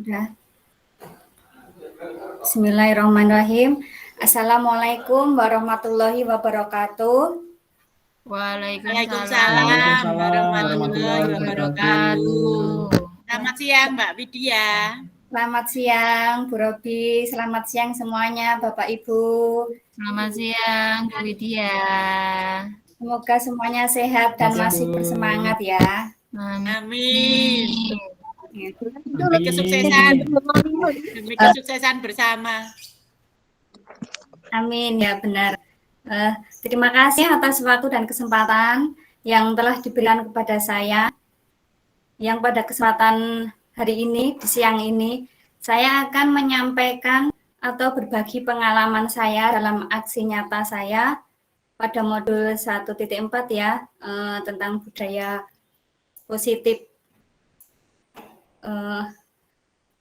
Sudah. Bismillahirrahmanirrahim. Assalamualaikum warahmatullahi wabarakatuh. Waalaikumsalam warahmatullahi wabarakatuh. Selamat siang Mbak Widya. Selamat siang Bu Robi, selamat siang semuanya Bapak Ibu. Selamat siang Bu Widya. Semoga semuanya sehat dan masih bersemangat ya. Amin. Demi kesuksesan bersama. Amin ya benar. Terima kasih atas waktu dan kesempatan yang telah diberikan kepada saya. Yang pada kesempatan hari ini, di siang ini, saya akan menyampaikan atau berbagi pengalaman saya dalam aksi nyata saya pada modul 1.4 ya, tentang budaya positif.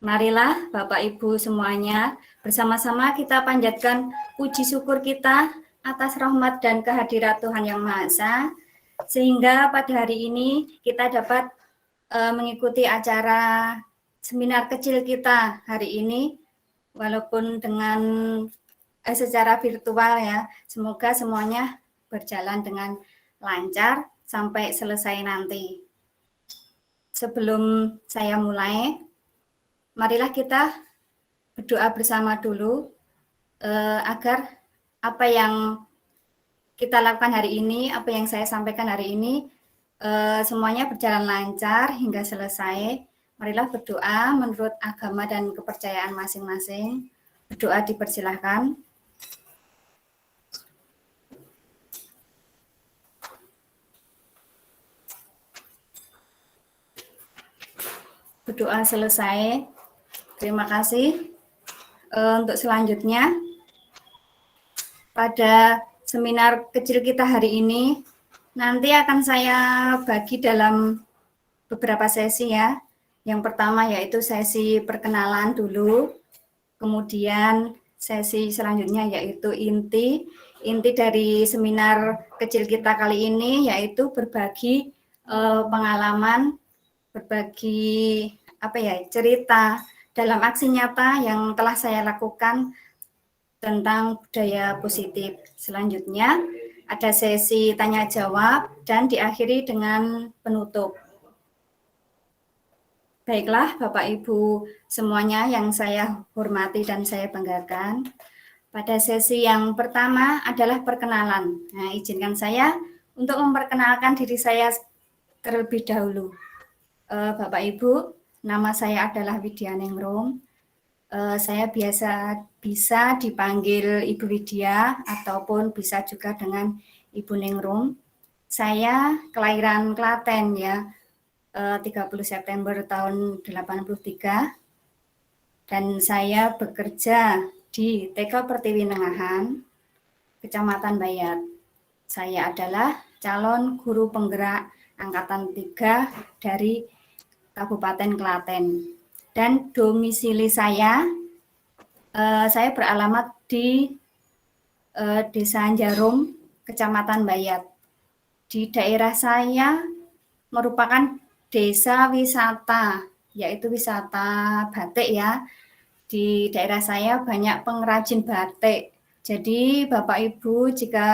Marilah Bapak Ibu semuanya, bersama-sama kita panjatkan puji syukur kita atas rahmat dan kehadirat Tuhan Yang Maha Esa, sehingga pada hari ini kita dapat mengikuti acara seminar kecil kita hari ini, walaupun dengan secara virtual ya. Semoga semuanya berjalan dengan lancar sampai selesai nanti. Sebelum saya mulai, marilah kita berdoa bersama dulu agar apa yang kita lakukan hari ini, apa yang saya sampaikan hari ini, semuanya berjalan lancar hingga selesai. Marilah berdoa menurut agama dan kepercayaan masing-masing. Berdoa dipersilahkan. Berdoa selesai. Terima kasih. Untuk selanjutnya, pada seminar kecil kita hari ini, nanti akan saya bagi dalam beberapa sesi ya. Yang pertama yaitu sesi perkenalan dulu, kemudian sesi selanjutnya yaitu inti dari seminar kecil kita kali ini, yaitu berbagi pengalaman, berbagi cerita dalam aksi nyata yang telah saya lakukan tentang budaya positif. Selanjutnya ada sesi tanya jawab dan diakhiri dengan penutup. Baiklah Bapak Ibu semuanya yang saya hormati dan saya banggakan. Pada sesi yang pertama adalah perkenalan. Nah, izinkan saya untuk memperkenalkan diri saya terlebih dahulu. Bapak Ibu, nama saya adalah Widya Ningrum. Saya bisa dipanggil Ibu Widya ataupun bisa juga dengan Ibu Ningrum. Saya kelahiran Klaten ya, 30 September tahun 83, dan saya bekerja di TK Pertiwi Nengahan, Kecamatan Bayat. Saya adalah calon guru penggerak Angkatan 3 dari Kabupaten Klaten. Dan domisili saya beralamat di Desa Jarum, Kecamatan Bayat. Di daerah saya merupakan desa wisata, yaitu wisata batik ya. Di daerah saya banyak pengrajin batik. Jadi Bapak Ibu jika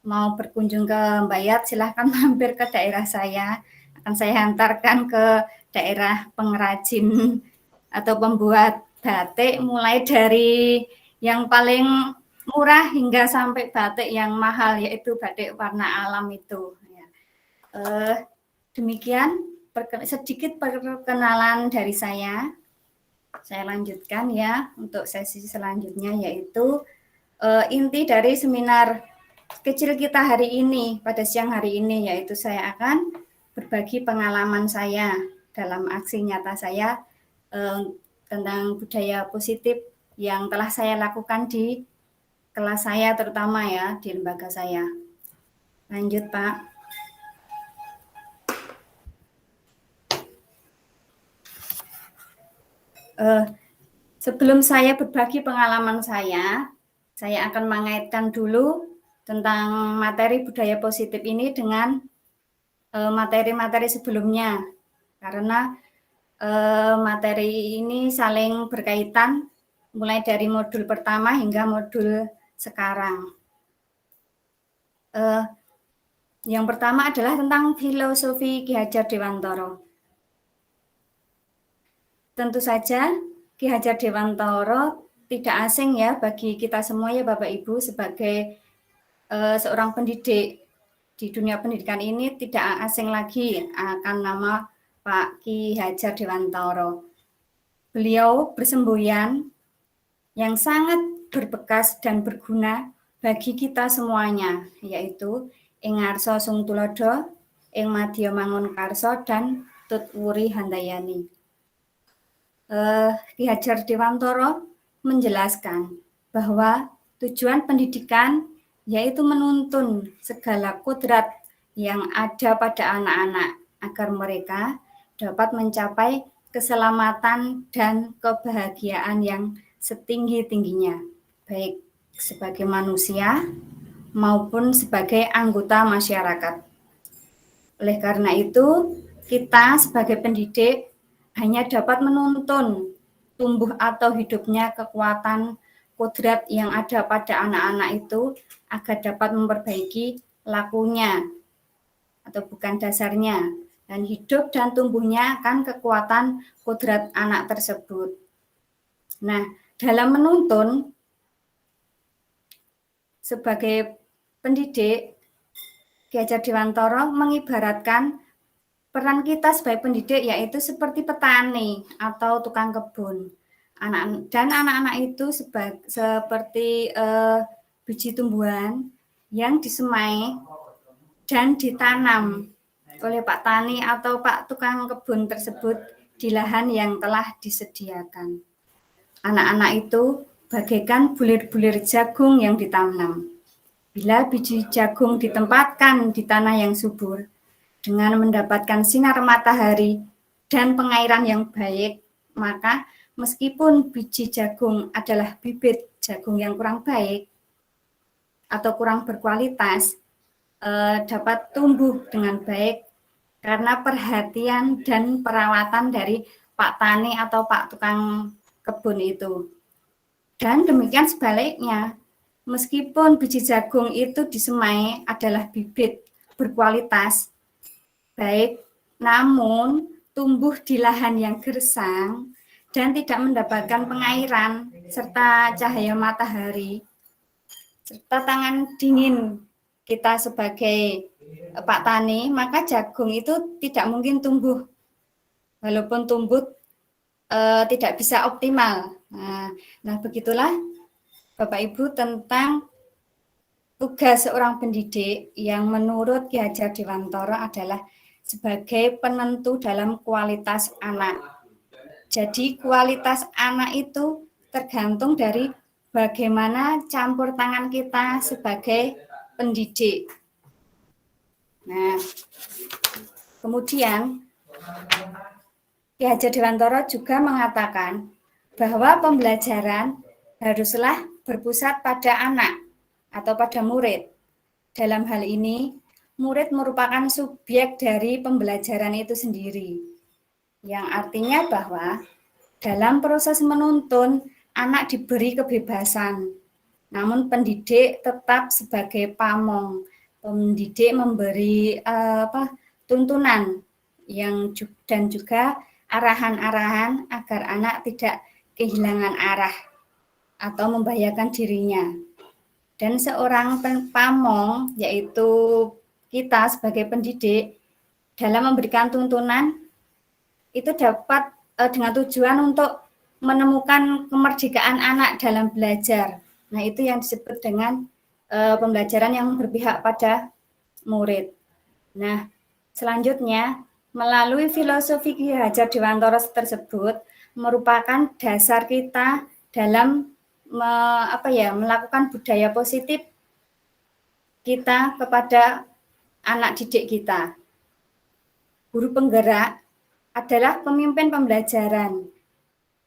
mau berkunjung ke Bayat, silahkan mampir ke daerah saya. Akan saya hantarkan ke daerah pengrajin atau pembuat batik, mulai dari yang paling murah hingga sampai batik yang mahal, yaitu batik warna alam itu. Demikian sedikit perkenalan dari saya. Saya lanjutkan ya untuk sesi selanjutnya, yaitu inti dari seminar kecil kita hari ini, pada siang hari ini, yaitu saya akan berbagi pengalaman saya dalam aksi nyata saya tentang budaya positif yang telah saya lakukan di kelas saya, terutama ya di lembaga saya. Lanjut Pak. Sebelum saya berbagi pengalaman saya akan mengaitkan dulu tentang materi budaya positif ini dengan materi-materi sebelumnya, karena materi ini saling berkaitan mulai dari modul pertama hingga modul sekarang. Yang pertama adalah tentang filosofi Ki Hajar Dewantara. Tentu saja Ki Hajar Dewantara tidak asing ya bagi kita semua ya Bapak Ibu, sebagai seorang pendidik di dunia pendidikan ini tidak asing lagi akan nama Pak Ki Hajar Dewantara. Beliau bersemboyan yang sangat berbekas dan berguna bagi kita semuanya, yaitu ing ngarsa sung tulodo, ing madya mangun karso, dan tut wuri handayani. Ki Hajar Dewantara menjelaskan bahwa tujuan pendidikan yaitu menuntun segala kodrat yang ada pada anak-anak agar mereka dapat mencapai keselamatan dan kebahagiaan yang setinggi-tingginya, baik sebagai manusia maupun sebagai anggota masyarakat. Oleh karena itu, kita sebagai pendidik hanya dapat menuntun tumbuh atau hidupnya kekuatan kodrat yang ada pada anak-anak itu agar dapat memperbaiki lakunya atau bukan dasarnya, dan hidup dan tumbuhnya akan kekuatan kodrat anak tersebut. Nah, dalam menuntun sebagai pendidik, Ki Hajar Dewantara mengibaratkan peran kita sebagai pendidik yaitu seperti petani atau tukang kebun. Dan anak-anak itu seperti biji tumbuhan yang disemai dan ditanam oleh Pak Tani atau Pak tukang kebun tersebut di lahan yang telah disediakan. Anak-anak itu bagaikan bulir-bulir jagung yang ditanam. Bila biji jagung ditempatkan di tanah yang subur, dengan mendapatkan sinar matahari dan pengairan yang baik, maka meskipun biji jagung adalah bibit jagung yang kurang baik atau kurang berkualitas, dapat tumbuh dengan baik karena perhatian dan perawatan dari Pak Tani atau Pak tukang kebun itu. Dan demikian sebaliknya, meskipun biji jagung itu disemai adalah bibit berkualitas baik, namun tumbuh di lahan yang gersang dan tidak mendapatkan pengairan serta cahaya matahari, serta tangan dingin kita sebagai Pak Tani, maka jagung itu tidak mungkin tumbuh. Walaupun tumbuh tidak bisa optimal. Nah, begitulah Bapak Ibu tentang tugas seorang pendidik yang menurut Ki Hajar Dewantara adalah sebagai penentu dalam kualitas anak. Jadi kualitas anak itu tergantung dari bagaimana campur tangan kita sebagai pendidik. Nah, kemudian Ki Hajar Dewantara juga mengatakan bahwa pembelajaran haruslah berpusat pada anak atau pada murid. Dalam hal ini, murid merupakan subjek dari pembelajaran itu sendiri, yang artinya bahwa dalam proses menuntun, anak diberi kebebasan, namun pendidik tetap sebagai pamong. Pendidik memberi tuntunan dan juga arahan-arahan agar anak tidak kehilangan arah atau membahayakan dirinya. Dan seorang pamong, yaitu kita sebagai pendidik, dalam memberikan tuntunan itu dapat dengan tujuan untuk menemukan kemerdekaan anak dalam belajar. Nah, itu yang disebut dengan pembelajaran yang berpihak pada murid. Nah, selanjutnya melalui filosofi Ki Hajar Dewantara tersebut merupakan dasar kita dalam melakukan budaya positif kita kepada anak didik kita. Guru penggerak adalah pemimpin pembelajaran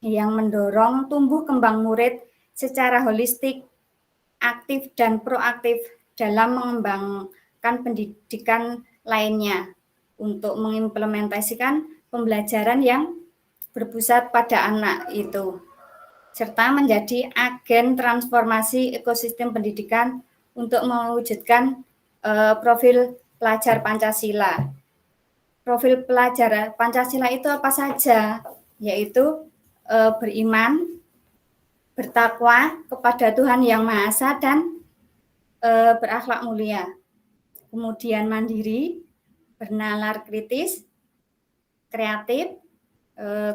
yang mendorong tumbuh kembang murid secara holistik, aktif dan proaktif dalam mengembangkan pendidikan lainnya untuk mengimplementasikan pembelajaran yang berpusat pada anak itu, serta menjadi agen transformasi ekosistem pendidikan untuk mewujudkan profil pelajar Pancasila. Profil pelajar Pancasila itu apa saja? Yaitu beriman, bertakwa kepada Tuhan Yang Maha Esa, dan berakhlak mulia. Kemudian mandiri, bernalar kritis, kreatif,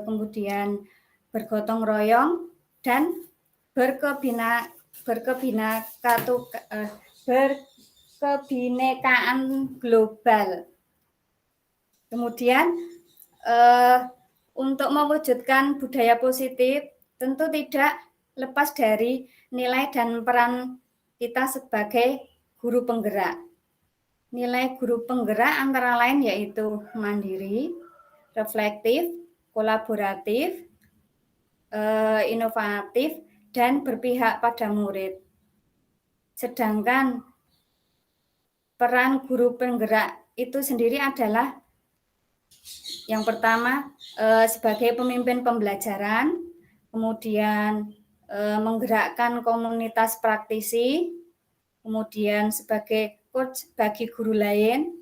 kemudian bergotong royong, dan berkebinekaan global. Kemudian untuk mewujudkan budaya positif tentu tidak lepas dari nilai dan peran kita sebagai guru penggerak. Nilai guru penggerak antara lain yaitu mandiri, reflektif, kolaboratif, inovatif, dan berpihak pada murid. Sedangkan peran guru penggerak itu sendiri adalah yang pertama sebagai pemimpin pembelajaran, kemudian menggerakkan komunitas praktisi, kemudian sebagai coach bagi guru lain,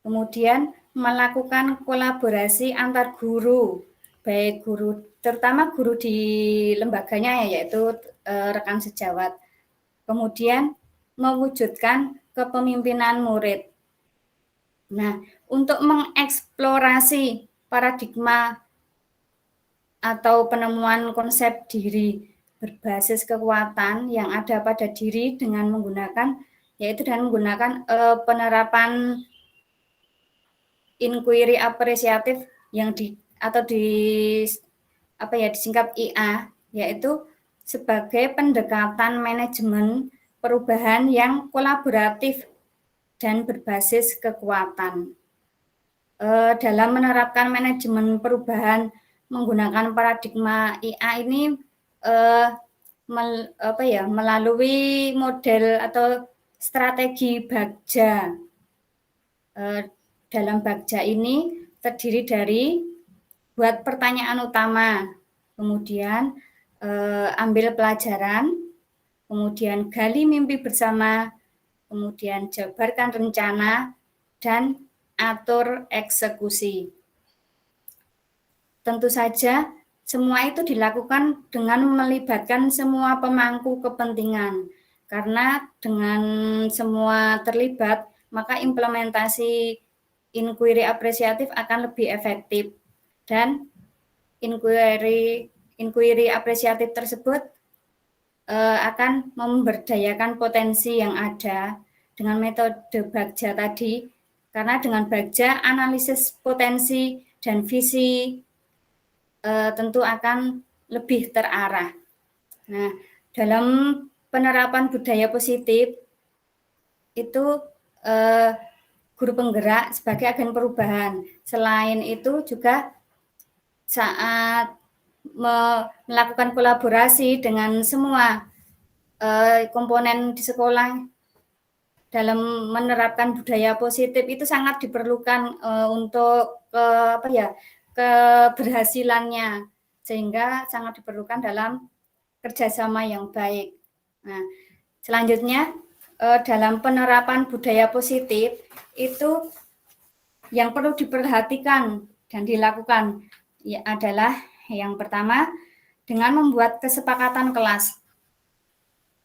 kemudian melakukan kolaborasi antar guru, baik guru, terutama guru di lembaganya yaitu rekan sejawat, kemudian mewujudkan kepemimpinan murid. Nah, untuk mengeksplorasi paradigma atau penemuan konsep diri berbasis kekuatan yang ada pada diri dengan menggunakan penerapan inquiry apresiatif yang disingkat IA, yaitu sebagai pendekatan manajemen perubahan yang kolaboratif dan berbasis kekuatan. Dalam menerapkan manajemen perubahan menggunakan paradigma IA ini melalui model atau strategi Bagja. Dalam Bagja ini terdiri dari buat pertanyaan utama, kemudian ambil pelajaran, kemudian gali mimpi bersama, kemudian jabarkan rencana, dan atur eksekusi. Tentu saja semua itu dilakukan dengan melibatkan semua pemangku kepentingan, karena dengan semua terlibat, maka implementasi inquiry apresiatif akan lebih efektif, dan inquiry apresiatif tersebut akan memberdayakan potensi yang ada dengan metode Bagja tadi, karena dengan Bagja analisis potensi dan visi tentu akan lebih terarah. Nah, dalam penerapan budaya positif itu guru penggerak sebagai agen perubahan. Selain itu juga saat melakukan kolaborasi dengan semua komponen di sekolah dalam menerapkan budaya positif itu sangat diperlukan untuk keberhasilannya, sehingga sangat diperlukan dalam kerjasama yang baik. Nah, selanjutnya dalam penerapan budaya positif itu yang perlu diperhatikan dan dilakukan adalah yang pertama dengan membuat kesepakatan kelas.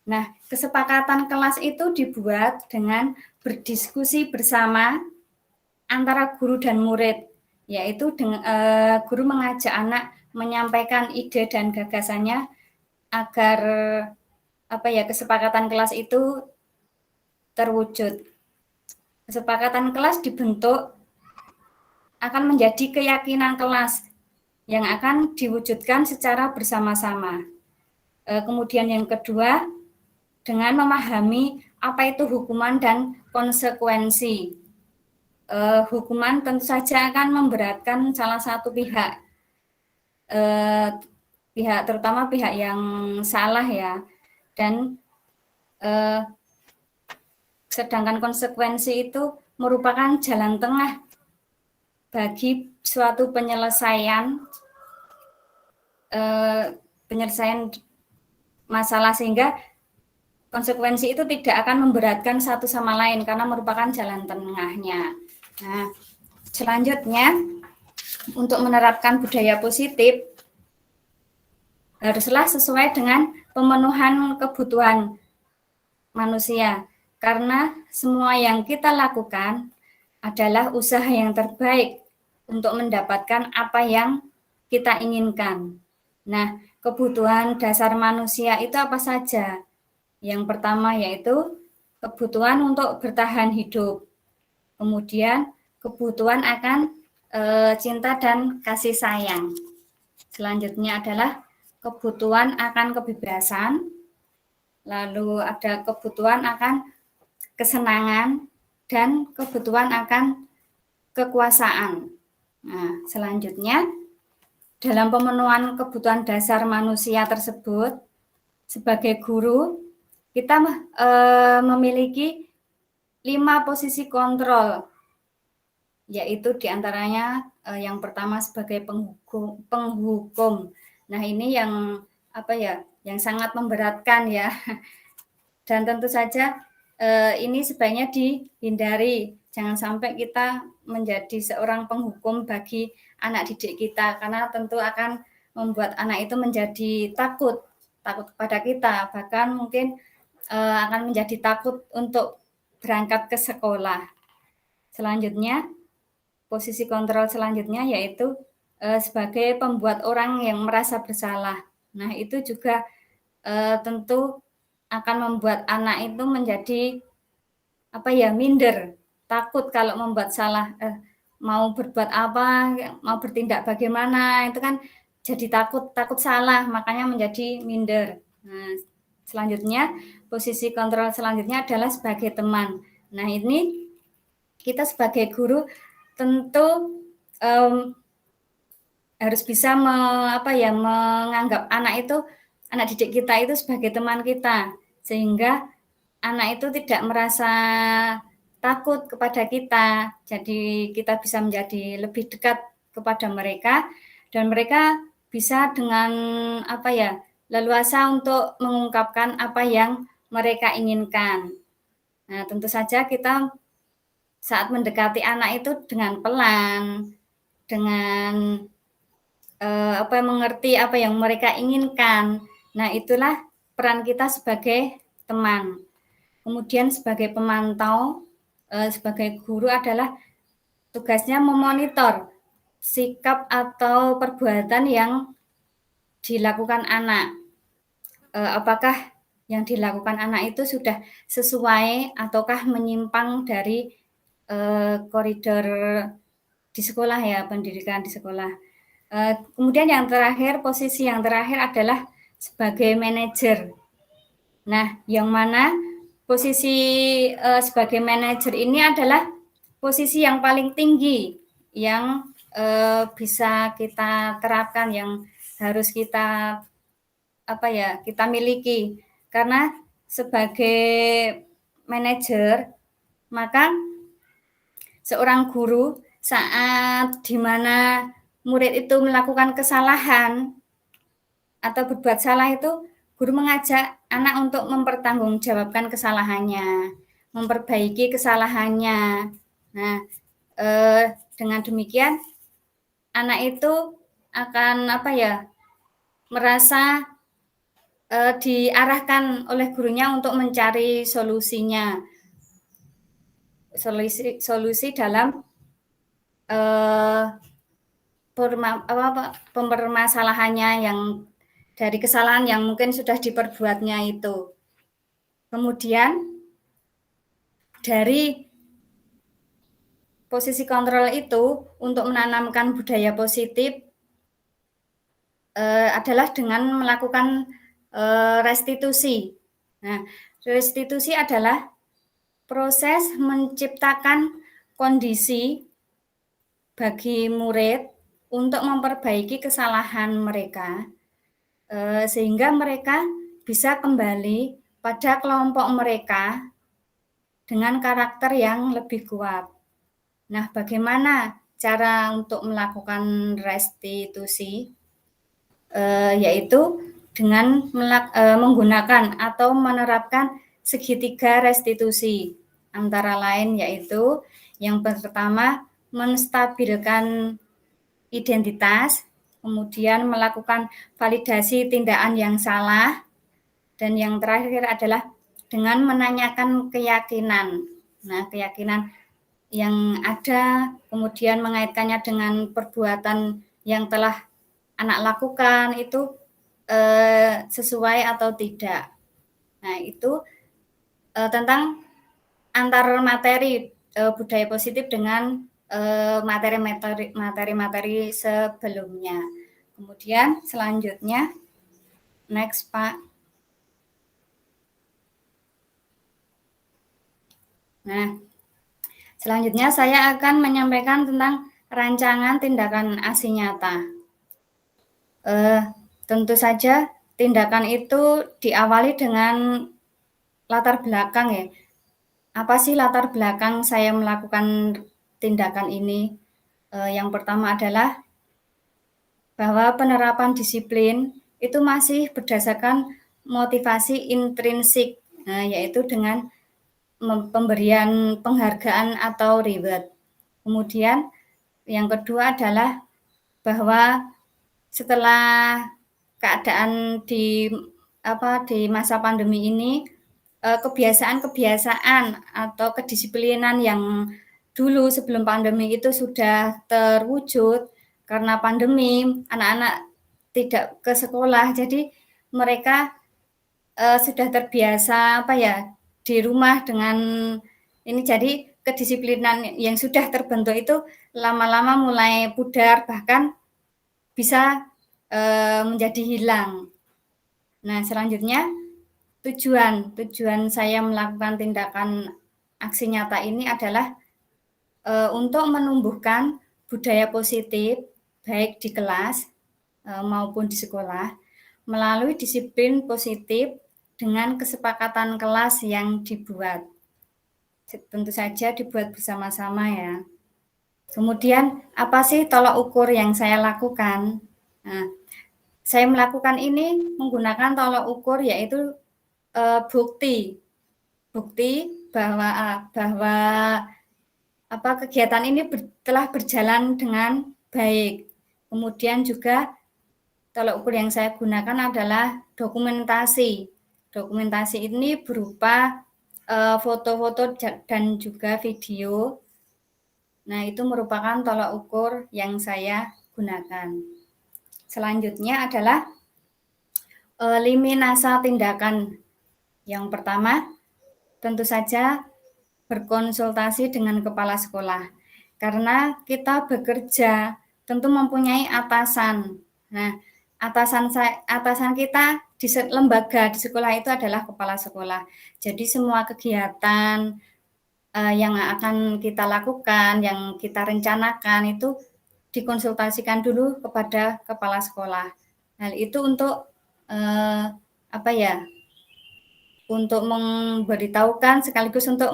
Nah, kesepakatan kelas itu dibuat dengan berdiskusi bersama antara guru dan murid, yaitu guru mengajak anak menyampaikan ide dan gagasannya agar kesepakatan kelas itu terwujud. Kesepakatan kelas dibentuk akan menjadi keyakinan kelas yang akan diwujudkan secara bersama-sama. Kemudian yang kedua, dengan memahami apa itu hukuman dan konsekuensi. Hukuman tentu saja akan memberatkan salah satu pihak, terutama pihak yang salah ya, dan sedangkan konsekuensi itu merupakan jalan tengah bagi suatu penyelesaian penyelesaian masalah, sehingga konsekuensi itu tidak akan memberatkan satu sama lain karena merupakan jalan tengahnya. Nah, selanjutnya untuk menerapkan budaya positif haruslah sesuai dengan pemenuhan kebutuhan manusia, karena semua yang kita lakukan adalah usaha yang terbaik untuk mendapatkan apa yang kita inginkan. Nah, kebutuhan dasar manusia itu apa saja? Yang pertama yaitu kebutuhan untuk bertahan hidup. Kemudian kebutuhan akan cinta dan kasih sayang. Selanjutnya adalah kebutuhan akan kebebasan. Lalu ada kebutuhan akan kesenangan dan kebutuhan akan kekuasaan. Nah, selanjutnya dalam pemenuhan kebutuhan dasar manusia tersebut, sebagai guru kita memiliki 5 posisi kontrol, yaitu diantaranya yang pertama sebagai penghukum. Nah, ini yang yang sangat memberatkan ya, dan tentu saja ini sebaiknya dihindari. Jangan sampai kita menjadi seorang penghukum bagi anak didik kita, karena tentu akan membuat anak itu menjadi takut kepada kita, bahkan mungkin akan menjadi takut untuk berangkat ke sekolah. Selanjutnya, posisi kontrol selanjutnya yaitu sebagai pembuat orang yang merasa bersalah. Nah, itu juga tentu akan membuat anak itu menjadi minder, takut kalau membuat salah, mau berbuat apa, mau bertindak bagaimana, itu kan jadi takut salah, makanya menjadi minder. Nah, selanjutnya, posisi kontrol selanjutnya adalah sebagai teman. Nah, ini kita sebagai guru tentu harus bisa menganggap anak didik kita itu sebagai teman kita, sehingga anak itu tidak merasa takut kepada kita. Jadi kita bisa menjadi lebih dekat kepada mereka, dan mereka bisa dengan leluasa untuk mengungkapkan apa yang mereka inginkan. Nah, tentu saja kita saat mendekati anak itu dengan pelan, dengan mengerti apa yang mereka inginkan. Nah, itulah peran kita sebagai teman. Kemudian sebagai pemantau, sebagai guru adalah tugasnya memonitor sikap atau perbuatan yang dilakukan anak. Apakah yang dilakukan anak itu sudah sesuai ataukah menyimpang dari koridor di sekolah ya, pendidikan di sekolah. Kemudian yang terakhir, posisi yang terakhir adalah sebagai manajer. Nah, yang mana posisi sebagai manajer ini adalah posisi yang paling tinggi yang bisa kita terapkan, yang harus kita kita miliki. Karena sebagai manajer, maka seorang guru saat di mana murid itu melakukan kesalahan atau berbuat salah, itu guru mengajak anak untuk mempertanggungjawabkan kesalahannya, memperbaiki kesalahannya. Nah, dengan demikian anak itu akan merasa diarahkan oleh gurunya untuk mencari solusinya, solusi dalam permasalahannya yang dari kesalahan yang mungkin sudah diperbuatnya itu. Kemudian dari posisi kontrol itu untuk menanamkan budaya positif adalah dengan melakukan restitusi. Nah, restitusi adalah proses menciptakan kondisi bagi murid untuk memperbaiki kesalahan mereka, sehingga mereka bisa kembali pada kelompok mereka dengan karakter yang lebih kuat. Nah, bagaimana cara untuk melakukan restitusi? yaitu dengan menggunakan atau menerapkan segitiga restitusi, antara lain yaitu yang pertama menstabilkan identitas, kemudian melakukan validasi tindakan yang salah, dan yang terakhir adalah dengan menanyakan keyakinan. Nah, keyakinan yang ada, kemudian mengaitkannya dengan perbuatan yang telah anak lakukan itu sesuai atau tidak. Nah, itu tentang antar materi budaya positif dengan materi-materi sebelumnya. Kemudian selanjutnya, next Pak. Nah, selanjutnya saya akan menyampaikan tentang rancangan tindakan aksi nyata. Tentu saja tindakan itu diawali dengan latar belakang ya. Apa sih latar belakang saya melakukan tindakan ini? Yang pertama adalah bahwa penerapan disiplin itu masih berdasarkan motivasi intrinsik, yaitu dengan pemberian penghargaan atau reward. Kemudian yang kedua adalah bahwa setelah keadaan di masa pandemi ini, kebiasaan-kebiasaan atau kedisiplinan yang dulu sebelum pandemi itu sudah terwujud. Karena pandemi, anak-anak tidak ke sekolah, jadi mereka sudah terbiasa di rumah dengan ini, jadi kedisiplinan yang sudah terbentuk itu lama-lama mulai pudar, bahkan bisa menjadi hilang. Nah, selanjutnya tujuan saya melakukan tindakan aksi nyata ini adalah untuk menumbuhkan budaya positif baik di kelas maupun di sekolah melalui disiplin positif dengan kesepakatan kelas yang dibuat. Tentu saja dibuat bersama-sama ya. Kemudian apa sih tolak ukur yang saya lakukan? Nah, saya melakukan ini menggunakan tolak ukur yaitu bukti bahwa kegiatan ini telah berjalan dengan baik. Kemudian juga tolak ukur yang saya gunakan adalah dokumentasi. Dokumentasi ini berupa foto-foto dan juga video. Nah, itu merupakan tolak ukur yang saya gunakan. Selanjutnya adalah lini masa tindakan. Yang pertama, tentu saja berkonsultasi dengan kepala sekolah. Karena kita bekerja tentu mempunyai atasan. Nah, atasan kita di lembaga di sekolah itu adalah kepala sekolah. Jadi semua kegiatan yang akan kita lakukan, yang kita rencanakan itu dikonsultasikan dulu kepada kepala sekolah. Hal itu untuk untuk memberitahukan sekaligus untuk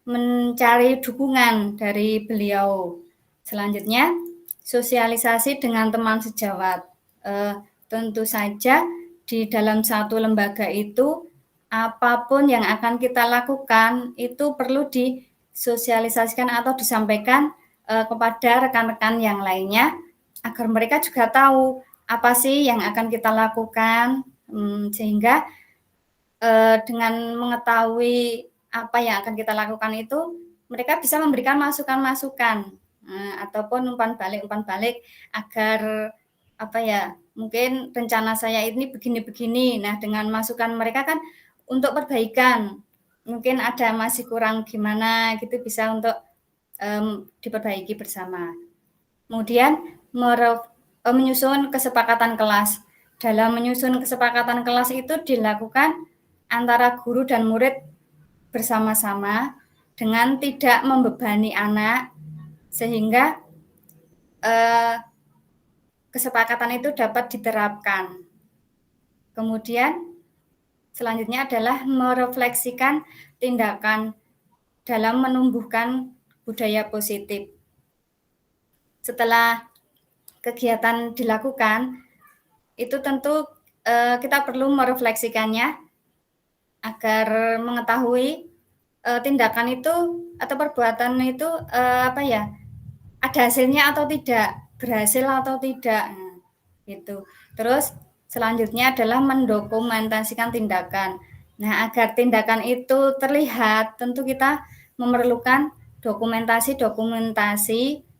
mencari dukungan dari beliau. Selanjutnya, sosialisasi dengan teman sejawat. Tentu saja di dalam satu lembaga itu apapun yang akan kita lakukan itu perlu disosialisasikan atau disampaikan kepada rekan-rekan yang lainnya agar mereka juga tahu apa sih yang akan kita lakukan, sehingga dengan mengetahui apa yang akan kita lakukan itu mereka bisa memberikan masukan-masukan ataupun umpan balik agar mungkin rencana saya ini begini-begini. Nah, dengan masukan mereka kan untuk perbaikan, mungkin ada masih kurang gimana gitu, bisa untuk diperbaiki bersama. Kemudian menyusun kesepakatan kelas. Dalam menyusun kesepakatan kelas itu dilakukan antara guru dan murid bersama-sama dengan tidak membebani anak, sehingga kesepakatan itu dapat diterapkan. Kemudian selanjutnya adalah merefleksikan tindakan dalam menumbuhkan budaya positif. Setelah kegiatan dilakukan, itu tentu kita perlu merefleksikannya agar mengetahui tindakan itu atau perbuatan itu ada hasilnya atau tidak, berhasil atau tidak. Nah, itu. Terus selanjutnya adalah mendokumentasikan tindakan. Nah, agar tindakan itu terlihat, tentu kita memerlukan dokumentasi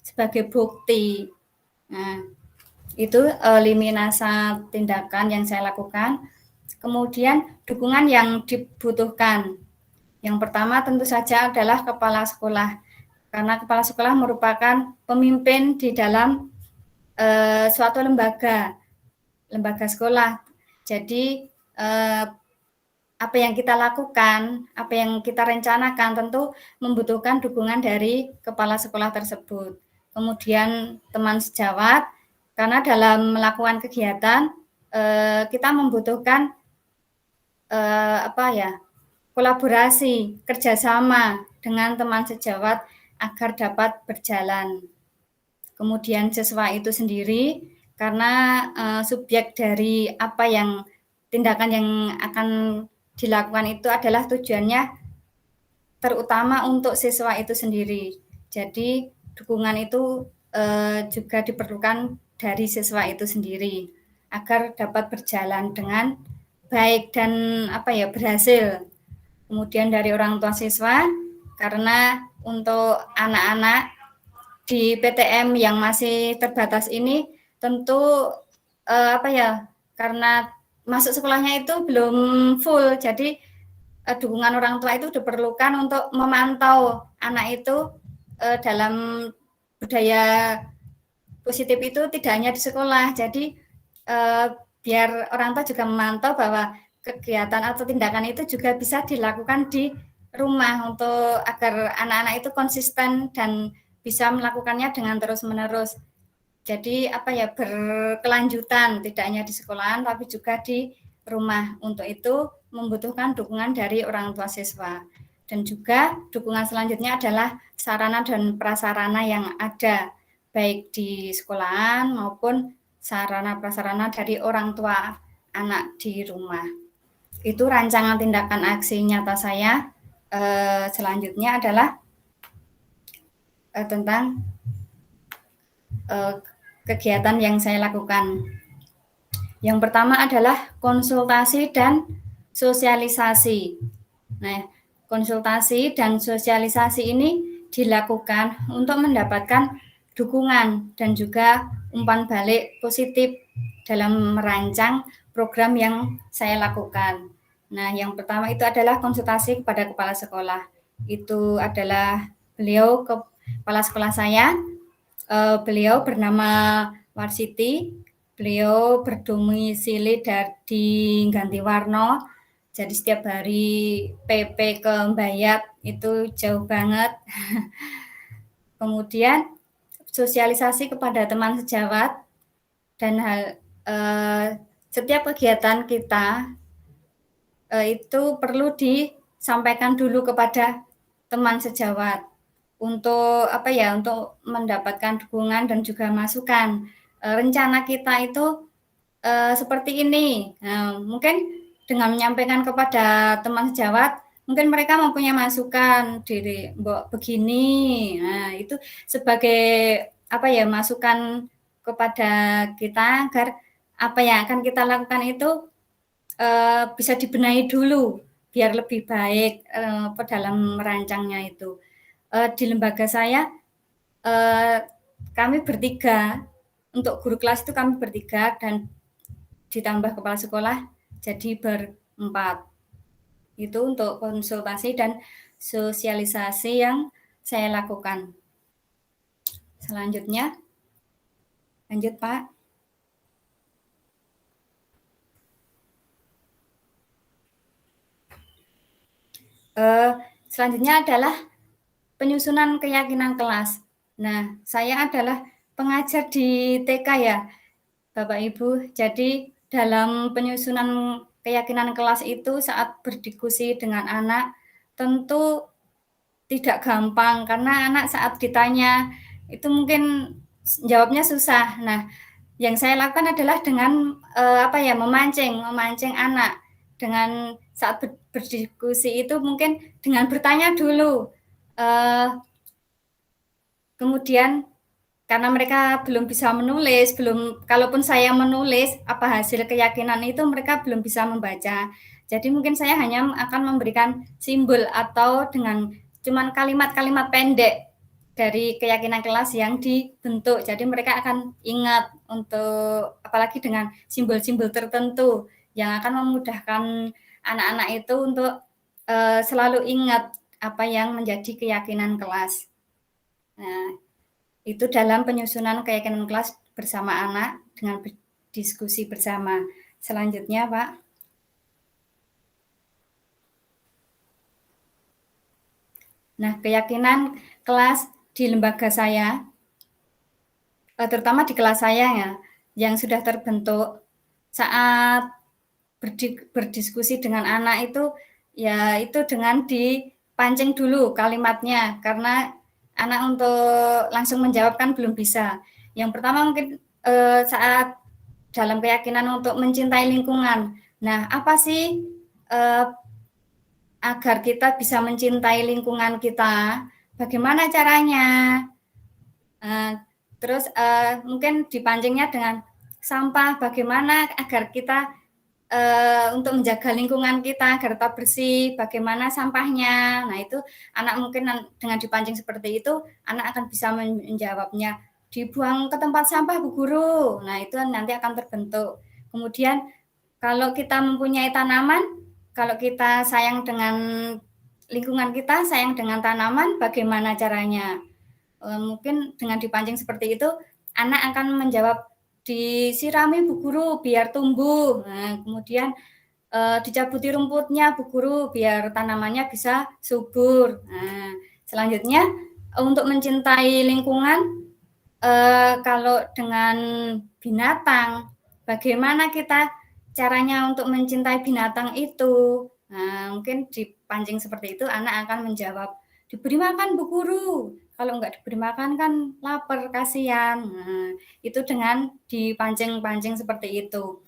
sebagai bukti. Nah, itu liminasa tindakan yang saya lakukan. Kemudian dukungan yang dibutuhkan. Yang pertama tentu saja adalah kepala sekolah. Karena kepala sekolah merupakan pemimpin di dalam suatu lembaga sekolah. Jadi apa yang kita lakukan, apa yang kita rencanakan tentu membutuhkan dukungan dari kepala sekolah tersebut. Kemudian teman sejawat, karena dalam melakukan kegiatan kita membutuhkan kolaborasi, kerjasama dengan teman sejawat agar dapat berjalan. Kemudian siswa itu sendiri, karena subjek dari apa yang tindakan yang akan dilakukan itu adalah tujuannya terutama untuk siswa itu sendiri. Jadi dukungan itu juga diperlukan dari siswa itu sendiri agar dapat berjalan dengan baik dan berhasil. Kemudian dari orang tua siswa, karena untuk anak-anak di PTM yang masih terbatas ini tentu karena masuk sekolahnya itu belum full, jadi dukungan orang tua itu diperlukan untuk memantau anak itu dalam budaya positif itu tidak hanya di sekolah. Jadi biar orang tua juga memantau bahwa kegiatan atau tindakan itu juga bisa dilakukan di rumah untuk agar anak-anak itu konsisten dan bisa melakukannya dengan terus-menerus. Jadi berkelanjutan, tidak hanya di sekolahan tapi juga di rumah. Untuk itu membutuhkan dukungan dari orang tua siswa. Dan juga dukungan selanjutnya adalah sarana dan prasarana yang ada, baik di sekolahan maupun sarana prasarana dari orang tua anak di rumah. Itu rancangan tindakan aksi nyata saya. Selanjutnya adalah tentang kegiatan yang saya lakukan. Yang pertama adalah konsultasi dan sosialisasi. Nah, konsultasi dan sosialisasi ini dilakukan untuk mendapatkan dukungan dan juga umpan balik positif dalam merancang program yang saya lakukan. Nah, yang pertama itu adalah konsultasi kepada kepala sekolah. Itu adalah beliau kepala sekolah saya. Beliau bernama Warsiti. Beliau berdomisili di Gantiwarno. Jadi setiap hari PP ke Mbayat itu jauh banget. Kemudian sosialisasi kepada teman sejawat dan setiap kegiatan kita itu perlu disampaikan dulu kepada teman sejawat untuk untuk mendapatkan dukungan dan juga masukan. Rencana kita itu seperti ini. Nah, mungkin dengan menyampaikan kepada teman sejawat, mungkin mereka mempunyai masukan diri begini. Nah, itu sebagai masukan kepada kita agar apa yang akan kita lakukan itu bisa dibenahi dulu biar lebih baik dalam merancangnya itu. Di lembaga saya kami bertiga, untuk guru kelas itu kami bertiga dan ditambah kepala sekolah jadi berempat. Itu untuk konsultasi dan sosialisasi yang saya lakukan. Selanjutnya, lanjut Pak. Selanjutnya adalah penyusunan keyakinan kelas. Nah, saya adalah pengajar di TK ya, Bapak Ibu. Jadi dalam penyusunan keyakinan kelas itu saat berdiskusi dengan anak tentu tidak gampang karena anak saat ditanya itu mungkin jawabnya susah. Nah, yang saya lakukan adalah dengan memancing anak dengan saat berdiskusi itu mungkin dengan bertanya dulu, kemudian karena mereka belum bisa menulis, kalaupun saya menulis apa hasil keyakinan itu mereka belum bisa membaca. Jadi mungkin saya hanya akan memberikan simbol atau dengan cuman kalimat-kalimat pendek dari keyakinan kelas yang dibentuk. Jadi mereka akan ingat untuk apalagi dengan simbol-simbol tertentu yang akan memudahkan anak-anak itu untuk selalu ingat apa yang menjadi keyakinan kelas. Nah, itu dalam penyusunan keyakinan kelas bersama anak dengan diskusi bersama. Selanjutnya, Pak. Nah, keyakinan kelas di lembaga saya, terutama di kelas saya ya, yang sudah terbentuk saat berdiskusi dengan anak itu, ya itu dengan dipancing dulu kalimatnya, karena anak untuk langsung menjawab kan belum bisa. Yang pertama mungkin saat dalam keyakinan untuk mencintai lingkungan. Nah, apa sih agar kita bisa mencintai lingkungan kita? Bagaimana caranya? Terus mungkin dipancingnya dengan sampah. Bagaimana agar kita untuk menjaga lingkungan kita agar tetap bersih, bagaimana sampahnya. Nah, itu anak mungkin dengan dipancing seperti itu, anak akan bisa menjawabnya, dibuang ke tempat sampah, Bu Guru. Nah, itu nanti akan terbentuk. Kemudian kalau kita mempunyai tanaman, kalau kita sayang dengan lingkungan kita, sayang dengan tanaman, bagaimana caranya? Mungkin dengan dipancing seperti itu, anak akan menjawab, disirami Bu Guru biar tumbuh. Nah, kemudian dicabuti rumputnya Bu Guru biar tanamannya bisa subur. Nah, selanjutnya untuk mencintai lingkungan, kalau dengan binatang, bagaimana kita caranya untuk mencintai binatang itu? Nah, mungkin dipancing seperti itu, anak akan menjawab, diberi makan Bu Guru. Kalau nggak diberi makan kan lapar, kasihan. Nah, itu dengan dipancing-pancing seperti itu.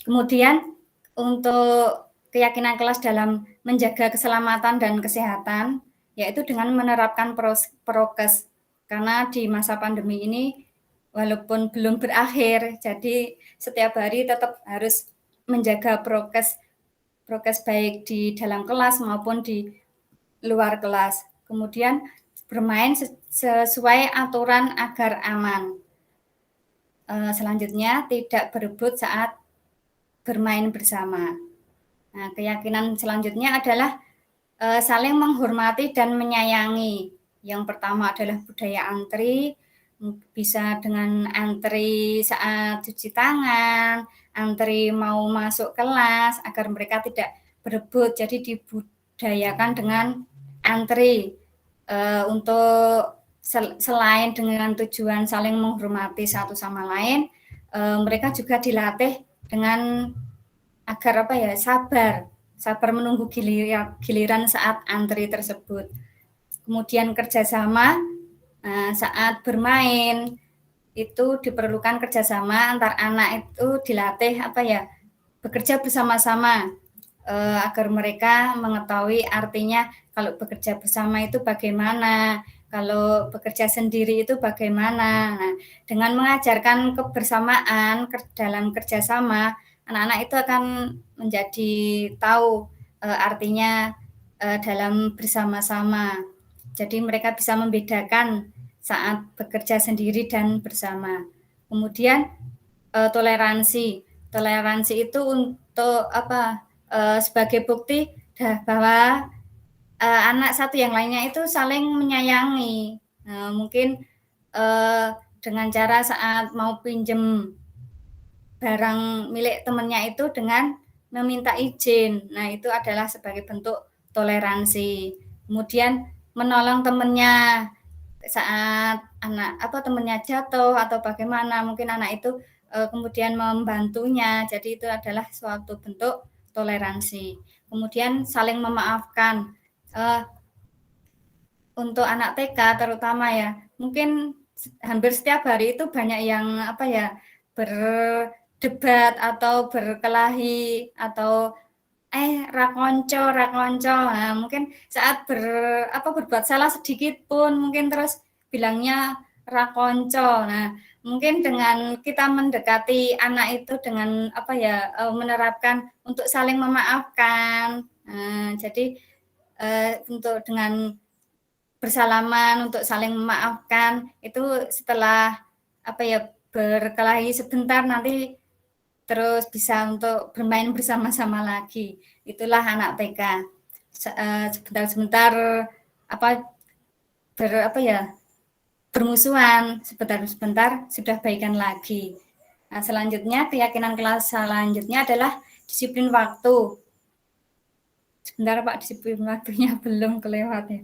Kemudian untuk keyakinan kelas dalam menjaga keselamatan dan kesehatan, yaitu dengan menerapkan prokes. Karena di masa pandemi ini, walaupun belum berakhir, jadi setiap hari tetap harus menjaga prokes baik di dalam kelas maupun di luar kelas. Kemudian bermain sesuai aturan agar aman. Selanjutnya tidak berebut saat bermain bersama. Nah, keyakinan selanjutnya adalah saling menghormati dan menyayangi. Yang pertama adalah budaya antri, bisa dengan antri saat cuci tangan, antri mau masuk kelas agar mereka tidak berebut. Jadi dibudayakan dengan antri untuk selain dengan tujuan saling menghormati satu sama lain, mereka juga dilatih dengan agar sabar menunggu giliran saat antri tersebut. Kemudian kerjasama saat bermain itu diperlukan kerjasama antar anak, itu dilatih bekerja bersama-sama agar mereka mengetahui artinya kalau bekerja bersama itu bagaimana, kalau bekerja sendiri itu bagaimana. Nah, dengan mengajarkan kebersamaan dalam kerjasama, anak-anak itu akan menjadi tahu artinya dalam bersama-sama. Jadi mereka bisa membedakan saat bekerja sendiri dan bersama. Kemudian toleransi. Toleransi itu untuk sebagai bukti bahwa anak satu yang lainnya itu saling menyayangi. Mungkin dengan cara saat mau pinjem barang milik temannya itu dengan meminta izin. Nah, itu adalah sebagai bentuk toleransi. Kemudian menolong temannya saat temannya jatuh atau bagaimana, mungkin anak itu kemudian membantunya. Jadi itu adalah suatu bentuk toleransi. Kemudian saling memaafkan. Untuk anak TK terutama ya, mungkin hampir setiap hari itu banyak yang berdebat atau berkelahi atau rakonco. Nah, mungkin saat berbuat salah sedikit pun mungkin terus bilangnya rakonco. Nah, mungkin dengan kita mendekati anak itu dengan menerapkan untuk saling memaafkan. Nah, jadi untuk dengan bersalaman untuk saling memaafkan itu setelah berkelahi sebentar nanti terus bisa untuk bermain bersama-sama lagi. Itulah anak TK. Sebentar-sebentar bermusuhan, sebentar-sebentar sudah baikan lagi. Nah, selanjutnya keyakinan kelas selanjutnya adalah disiplin waktu. Sebentar Pak, disiplin waktunya belum kelewat ya.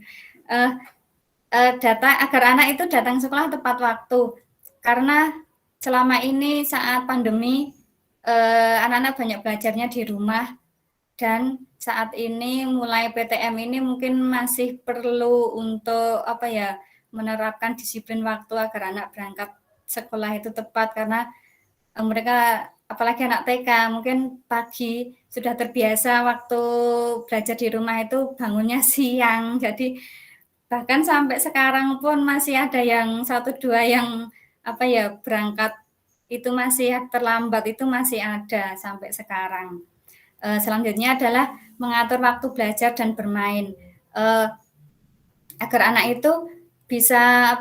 Agar anak itu datang sekolah tepat waktu. Karena selama ini saat pandemi anak-anak banyak belajarnya di rumah dan saat ini mulai PTM ini mungkin masih perlu untuk menerapkan disiplin waktu agar anak berangkat sekolah itu tepat karena mereka apalagi anak TK mungkin pagi sudah terbiasa waktu belajar di rumah itu bangunnya siang jadi bahkan sampai sekarang pun masih ada yang 1-2 yang berangkat itu masih terlambat itu masih ada sampai sekarang. Selanjutnya adalah mengatur waktu belajar dan bermain agar anak itu bisa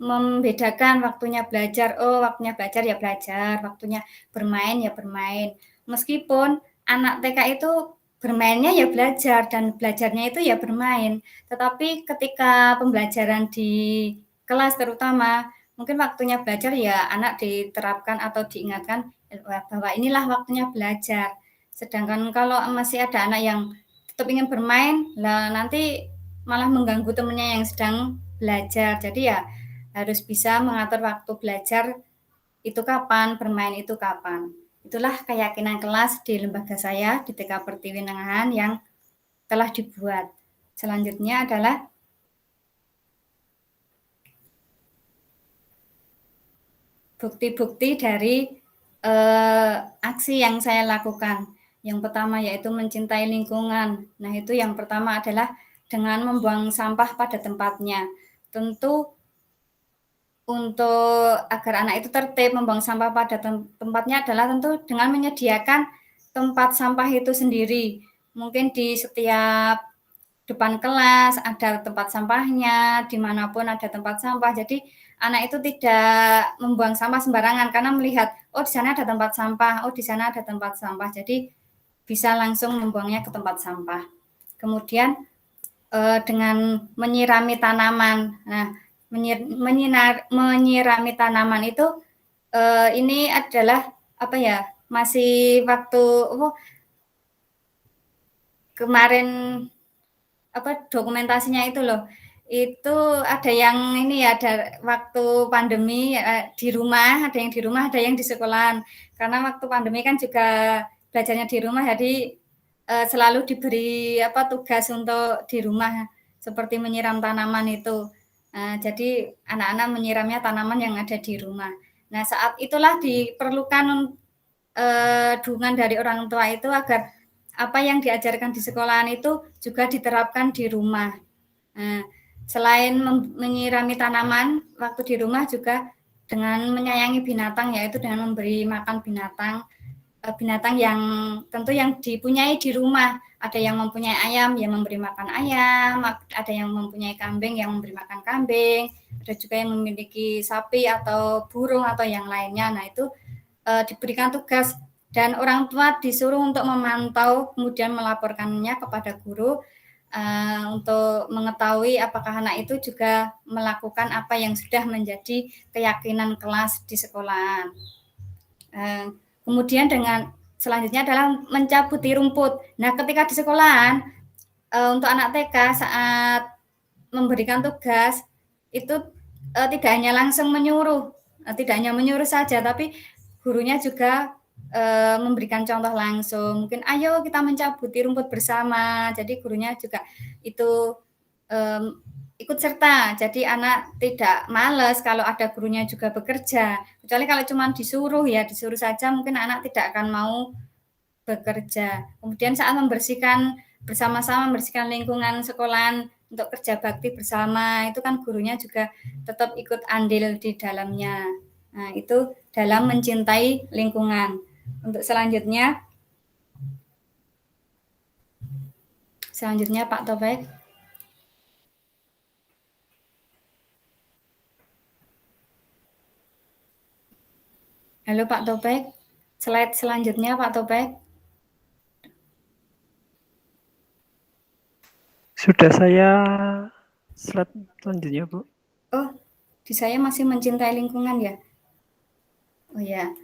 membedakan waktunya belajar. Oh, waktunya belajar ya belajar, waktunya bermain ya bermain. Meskipun anak TK itu bermainnya ya belajar dan belajarnya itu ya bermain. Tetapi ketika pembelajaran di kelas terutama mungkin waktunya belajar ya anak diterapkan atau diingatkan bahwa inilah waktunya belajar. Sedangkan kalau masih ada anak yang tetap ingin bermain, lah nanti malah mengganggu temannya yang sedang belajar. Jadi ya harus bisa mengatur waktu belajar itu kapan, bermain itu kapan. Itulah keyakinan kelas di lembaga saya di TK Pertiwi Nengahan yang telah dibuat. Selanjutnya adalah bukti-bukti dari aksi yang saya lakukan. Yang pertama yaitu mencintai lingkungan. Nah, itu yang pertama adalah dengan membuang sampah pada tempatnya. Tentu untuk agar anak itu tertib membuang sampah pada tempatnya adalah tentu dengan menyediakan tempat sampah itu sendiri. Mungkin di setiap depan kelas ada tempat sampahnya, dimanapun ada tempat sampah. Jadi anak itu tidak membuang sampah sembarangan karena melihat, oh di sana ada tempat sampah, oh di sana ada tempat sampah. Jadi bisa langsung membuangnya ke tempat sampah. Kemudian dengan menyirami tanaman. Nah, menyirami tanaman itu ini adalah masih waktu kemarin dokumentasinya itu loh. Itu ada yang ini ya, ada waktu pandemi di rumah, ada yang di rumah, ada yang di sekolahan. Karena waktu pandemi kan juga belajarnya di rumah, jadi selalu diberi tugas untuk di rumah seperti menyiram tanaman itu. Jadi anak-anak menyiramnya tanaman yang ada di rumah. Nah, saat itulah diperlukan dukungan dari orang tua itu agar apa yang diajarkan di sekolahan itu juga diterapkan di rumah. Nah, selain menyirami tanaman waktu di rumah juga dengan menyayangi binatang yaitu dengan memberi makan binatang yang tentu yang dipunyai di rumah. Ada yang mempunyai ayam, yang memberi makan ayam, ada yang mempunyai kambing, yang memberi makan kambing, ada juga yang memiliki sapi atau burung atau yang lainnya. Nah, itu diberikan tugas dan orang tua disuruh untuk memantau kemudian melaporkannya kepada guru untuk mengetahui apakah anak itu juga melakukan apa yang sudah menjadi keyakinan kelas di sekolahan. Kemudian dengan selanjutnya adalah mencabuti rumput. Nah, ketika di sekolahan untuk anak TK saat memberikan tugas itu tidak hanya langsung menyuruh, tidak hanya menyuruh saja, tapi gurunya juga memberikan contoh langsung. Mungkin ayo kita mencabuti rumput bersama. Jadi gurunya juga itu ikut serta. Jadi anak tidak males kalau ada gurunya juga bekerja. Kecuali kalau cuma disuruh saja mungkin anak tidak akan mau bekerja. Kemudian saat membersihkan bersama-sama membersihkan lingkungan sekolahan untuk kerja bakti bersama, itu kan gurunya juga tetap ikut andil di dalamnya. Nah, itu dalam mencintai lingkungan. Untuk selanjutnya Pak Taufik. Halo Pak Taufik. Slide selanjutnya Pak Taufik. Sudah saya slide selanjutnya, Bu. Oh, di saya masih mencintai lingkungan ya? Oh ya.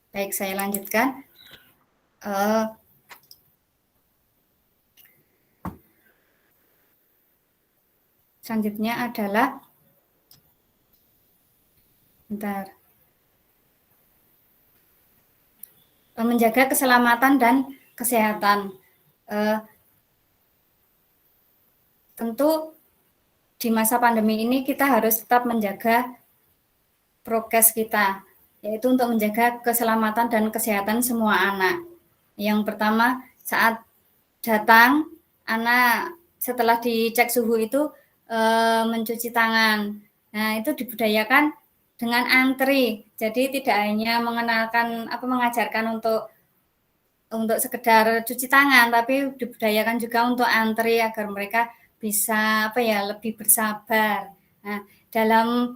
Baik, saya lanjutkan. Selanjutnya adalah menjaga keselamatan dan kesehatan. Tentu di masa pandemi ini kita harus tetap menjaga prokes kita, yaitu untuk menjaga keselamatan dan kesehatan semua anak. Yang pertama, saat datang, anak setelah dicek suhu itu mencuci tangan. Nah, itu dibudayakan dengan antri. Jadi tidak hanya mengajarkan untuk sekedar cuci tangan, tapi dibudayakan juga untuk antri agar mereka bisa lebih bersabar. Nah, dalam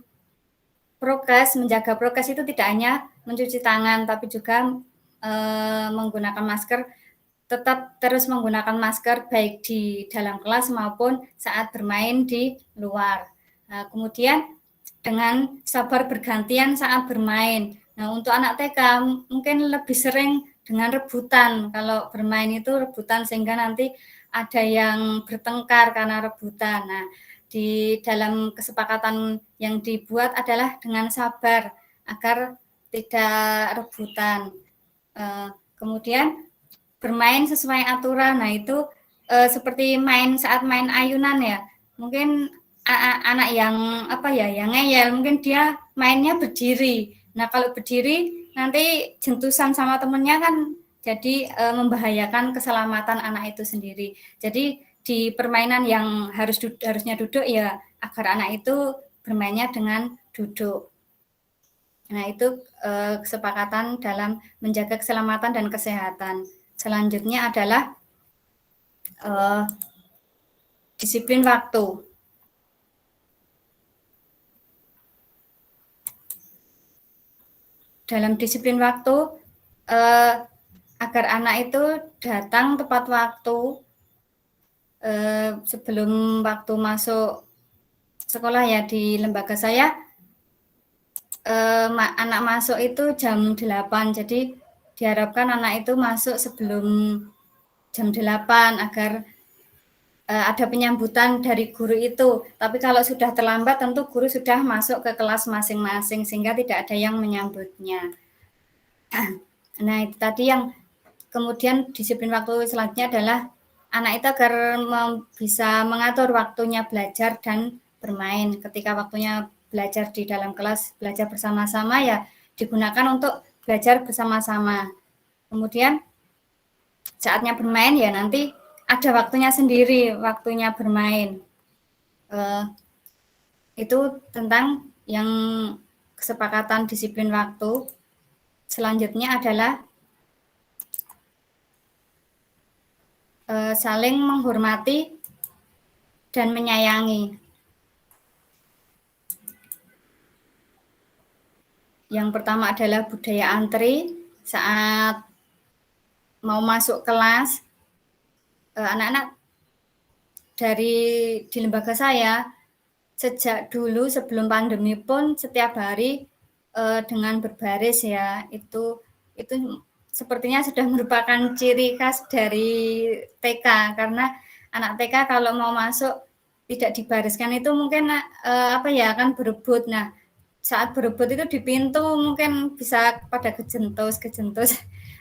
menjaga prokes itu tidak hanya mencuci tangan, tapi juga menggunakan masker, tetap terus menggunakan masker baik di dalam kelas maupun saat bermain di luar. Nah, kemudian dengan sabar bergantian saat bermain. Nah, untuk anak TK mungkin lebih sering dengan rebutan. Kalau bermain itu rebutan sehingga nanti ada yang bertengkar karena rebutan. Nah, di dalam kesepakatan yang dibuat adalah dengan sabar agar tidak rebutan. Kemudian bermain sesuai aturan. Nah, itu seperti saat main ayunan ya. Mungkin anak yang yang ngeyel, mungkin dia mainnya berdiri. Nah, kalau berdiri nanti jentusan sama temennya kan jadi membahayakan keselamatan anak itu sendiri. Jadi di permainan yang harusnya duduk ya agar anak itu bermainnya dengan duduk. Nah, itu kesepakatan dalam menjaga keselamatan dan kesehatan. Selanjutnya adalah disiplin waktu. Dalam disiplin waktu, agar anak itu datang tepat waktu sebelum waktu masuk sekolah ya di lembaga saya, anak masuk itu jam 8, jadi diharapkan anak itu masuk sebelum jam 8 agar ada penyambutan dari guru itu. Tapi kalau sudah terlambat tentu guru sudah masuk ke kelas masing-masing sehingga tidak ada yang menyambutnya. Nah, itu tadi yang kemudian disiplin waktu selanjutnya adalah anak itu agar bisa mengatur waktunya belajar dan bermain. Ketika waktunya belajar di dalam kelas, belajar bersama-sama ya digunakan untuk belajar bersama-sama. Kemudian saatnya bermain ya nanti ada waktunya sendiri, waktunya bermain. Itu tentang yang kesepakatan disiplin waktu. Selanjutnya adalah saling menghormati dan menyayangi. Yang pertama adalah budaya antri saat mau masuk kelas. Anak-anak di lembaga saya sejak dulu sebelum pandemi pun setiap hari dengan berbaris ya itu sepertinya sudah merupakan ciri khas dari TK karena anak TK kalau mau masuk tidak dibariskan itu mungkin akan berebut. Nah, saat berebut itu di pintu mungkin bisa pada kejentus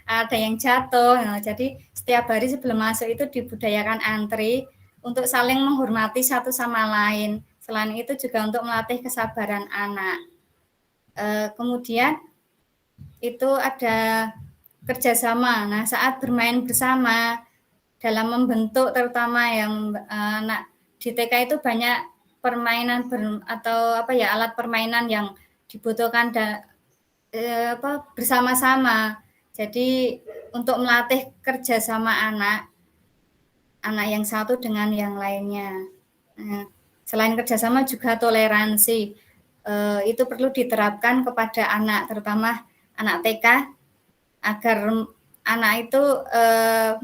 ada yang jatuh. Nah, jadi setiap hari sebelum masuk itu dibudayakan antri untuk saling menghormati satu sama lain. Selain itu juga untuk melatih kesabaran anak. Kemudian itu ada kerjasama. Nah, saat bermain bersama dalam membentuk, terutama yang anak di TK itu banyak permainan atau alat permainan yang dibutuhkan bersama-sama. Jadi untuk melatih kerjasama anak yang satu dengan yang lainnya. Selain kerjasama juga toleransi. Itu perlu diterapkan kepada anak, terutama anak TK, agar anak itu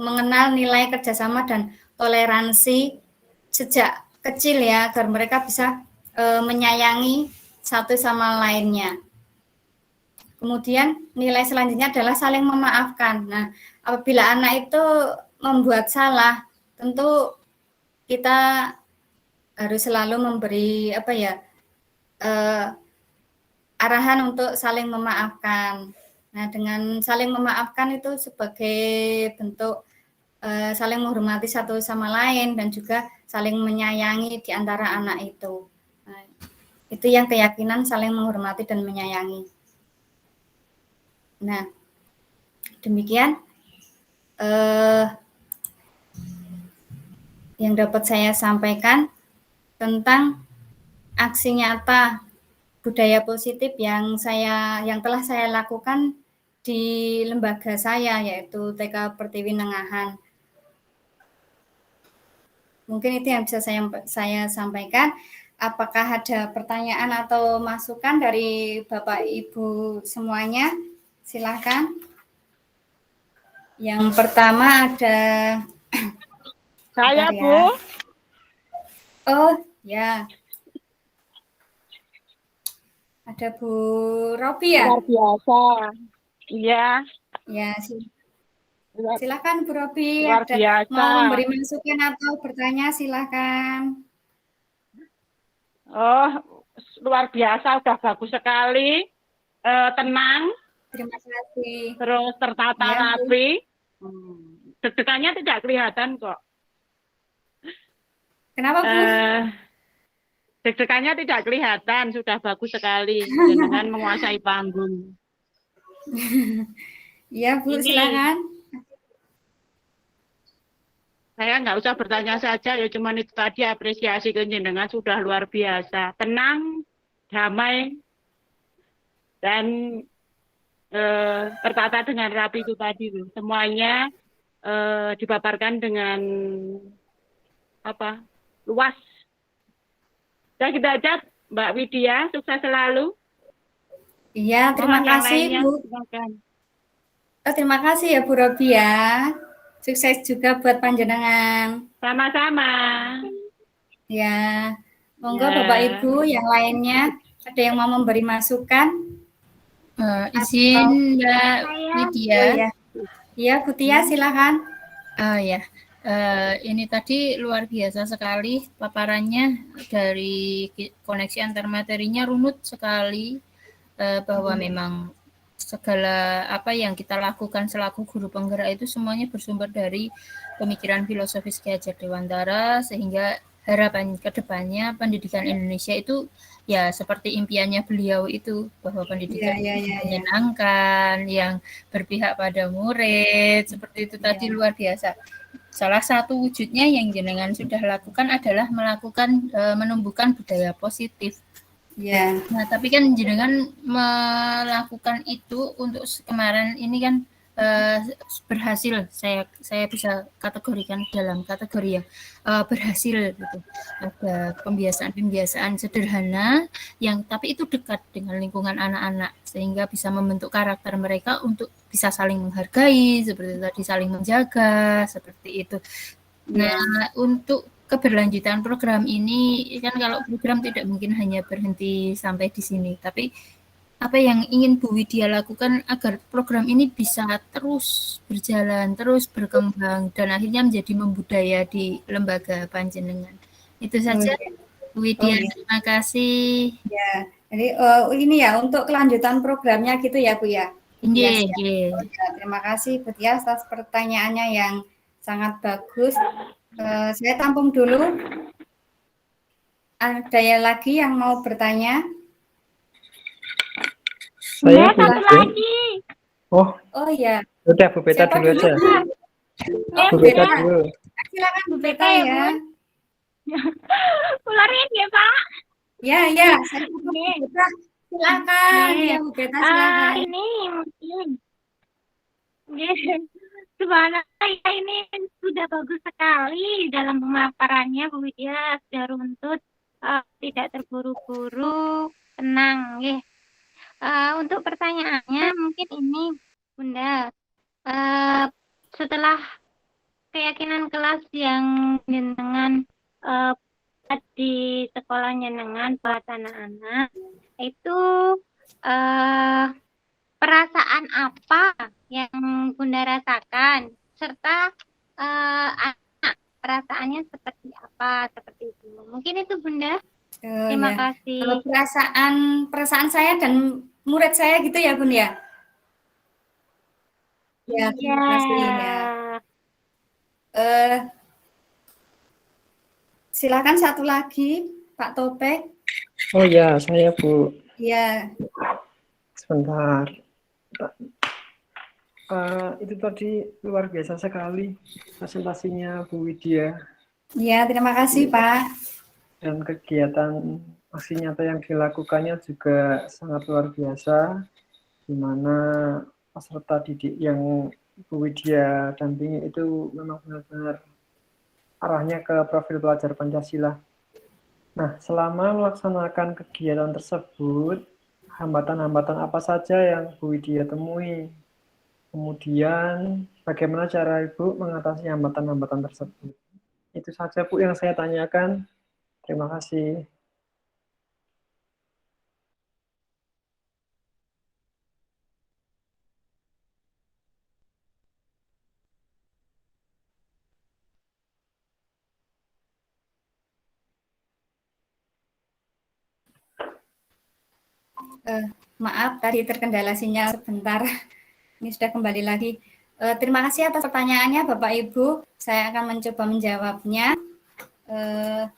mengenal nilai kerjasama dan toleransi sejak kecil ya, agar mereka bisa menyayangi satu sama lainnya. Kemudian nilai selanjutnya adalah saling memaafkan. Nah, apabila anak itu membuat salah, tentu kita harus selalu memberi arahan untuk saling memaafkan. Nah, dengan saling memaafkan itu sebagai bentuk saling menghormati satu sama lain dan juga saling menyayangi di antara anak itu. Nah, itu yang keyakinan saling menghormati dan menyayangi. Nah, demikian yang dapat saya sampaikan tentang aksi nyata budaya positif yang telah saya lakukan di lembaga saya, yaitu TK Pertiwi Nengahan. Mungkin itu yang bisa saya sampaikan. Apakah ada pertanyaan atau masukan dari Bapak Ibu semuanya? Silakan. Yang pertama ada saya, ya. Bu. Oh, ya. Ada Bu Robi ya? Luar biasa. Iya. Ya, silakan Bu Robi. Luar biasa. Mau memberi masukan atau bertanya, silakan. Oh, luar biasa, udah bagus sekali. Tenang. Terima kasih. Terus tertata Ya, rapi. Deg-degannya tidak kelihatan kok. Kenapa, Bu? Deg-degannya tidak kelihatan, sudah bagus sekali dengan menguasai panggung. Iya, Bu, silakan. Saya nggak usah bertanya saja, ya cuman itu tadi apresiasi ke jenengan sudah luar biasa. Tenang, damai, dan tertata dengan rapi itu tadi. Semuanya dipaparkan dengan luas. Dan kita aja Mbak Widya, sukses selalu. Iya, terima kasih, Bu. Terima kasih ya Bu Robi ya. Sukses juga buat panjenengan. Sama-sama. Ya, monggo Bapak Ibu yang lainnya ada yang mau memberi masukan? Izin Mbak Widya. Oh, ya. Iya, Bu Tia, silakan. Ya. Ini tadi luar biasa sekali paparannya, dari koneksi antar materinya runut sekali, bahwa memang segala apa yang kita lakukan selaku guru penggerak itu semuanya bersumber dari pemikiran filosofis Ki Hajar Dewantara, sehingga harapan ke depannya pendidikan Indonesia itu ya seperti impiannya beliau itu, bahwa pendidikan menyenangkan, yang berpihak pada murid, seperti itu tadi luar biasa. Salah satu wujudnya yang jenengan sudah lakukan adalah menumbuhkan budaya positif. Ya. Nah, tapi kan jenengan melakukan itu untuk kemarin ini kan berhasil, saya bisa kategorikan dalam kategori yang berhasil gitu. Ada pembiasaan sederhana yang tapi itu dekat dengan lingkungan anak-anak, sehingga bisa membentuk karakter mereka untuk bisa saling menghargai, seperti tadi saling menjaga, seperti itu. Nah, untuk keberlanjutan program ini kan, kalau program tidak mungkin hanya berhenti sampai di sini, tapi apa yang ingin Bu Widya lakukan agar program ini bisa terus berjalan, terus berkembang, dan akhirnya menjadi membudaya di lembaga panjenengan. Itu saja, Bu Widya. Terima kasih. Ya, jadi ini ya untuk kelanjutan programnya gitu ya Bu ya. Iya. Terima kasih Bu Tia atas pertanyaannya yang sangat bagus. Saya tampung dulu. Ada yang lagi yang mau bertanya? Saya Bunda, satu Bu. lagi. Oh, Oh ya, udah Bu Beta siapa dulu dulu? aja. Oh, Bu Bu Beta Beta. dulu. Silakan Bu Beta Beta ya, ya. Ularin ya, Pak. Ya, ya, saya Bu Nih. Beta. Silakan, Nih. ya Bu Beta silakan. Ini mungkin. Subhanallah, ya, ini sudah bagus sekali dalam pemaparannya, Bu Widya. Sudah runtut, tidak terburu-buru, tenang. Ya. Untuk pertanyaannya mungkin ini, Bunda. Setelah keyakinan kelas yang jenengan di sekolahnya jenengan buat anak-anak, itu perasaan apa yang Bunda rasakan, serta anak perasaannya seperti apa, seperti itu. Mungkin itu Bunda. Terima Ya. kasih. Kalau perasaan saya dan murid saya gitu ya Bun ya? Ya, terima kasih ya. Silakan satu lagi, Pak Topek. Oh ya, saya Bu. Ya, Sebentar. Itu tadi luar biasa sekali presentasinya Bu Widya ya terima kasih Pak. dan kegiatan aksi nyata yang dilakukannya juga sangat luar biasa, di mana peserta didik yang Bu Widya dampingi itu memang benar-benar arahnya ke profil pelajar Pancasila. Nah, selama melaksanakan kegiatan tersebut, hambatan-hambatan apa saja yang Bu Widya temui? Kemudian, bagaimana cara Ibu mengatasi hambatan-hambatan tersebut? Itu saja, Bu, yang saya tanyakan. Terima kasih. Maaf, tadi terkendala sinyal sebentar. Ini sudah kembali lagi. Terima kasih atas pertanyaannya, Bapak Ibu. Saya akan mencoba menjawabnya.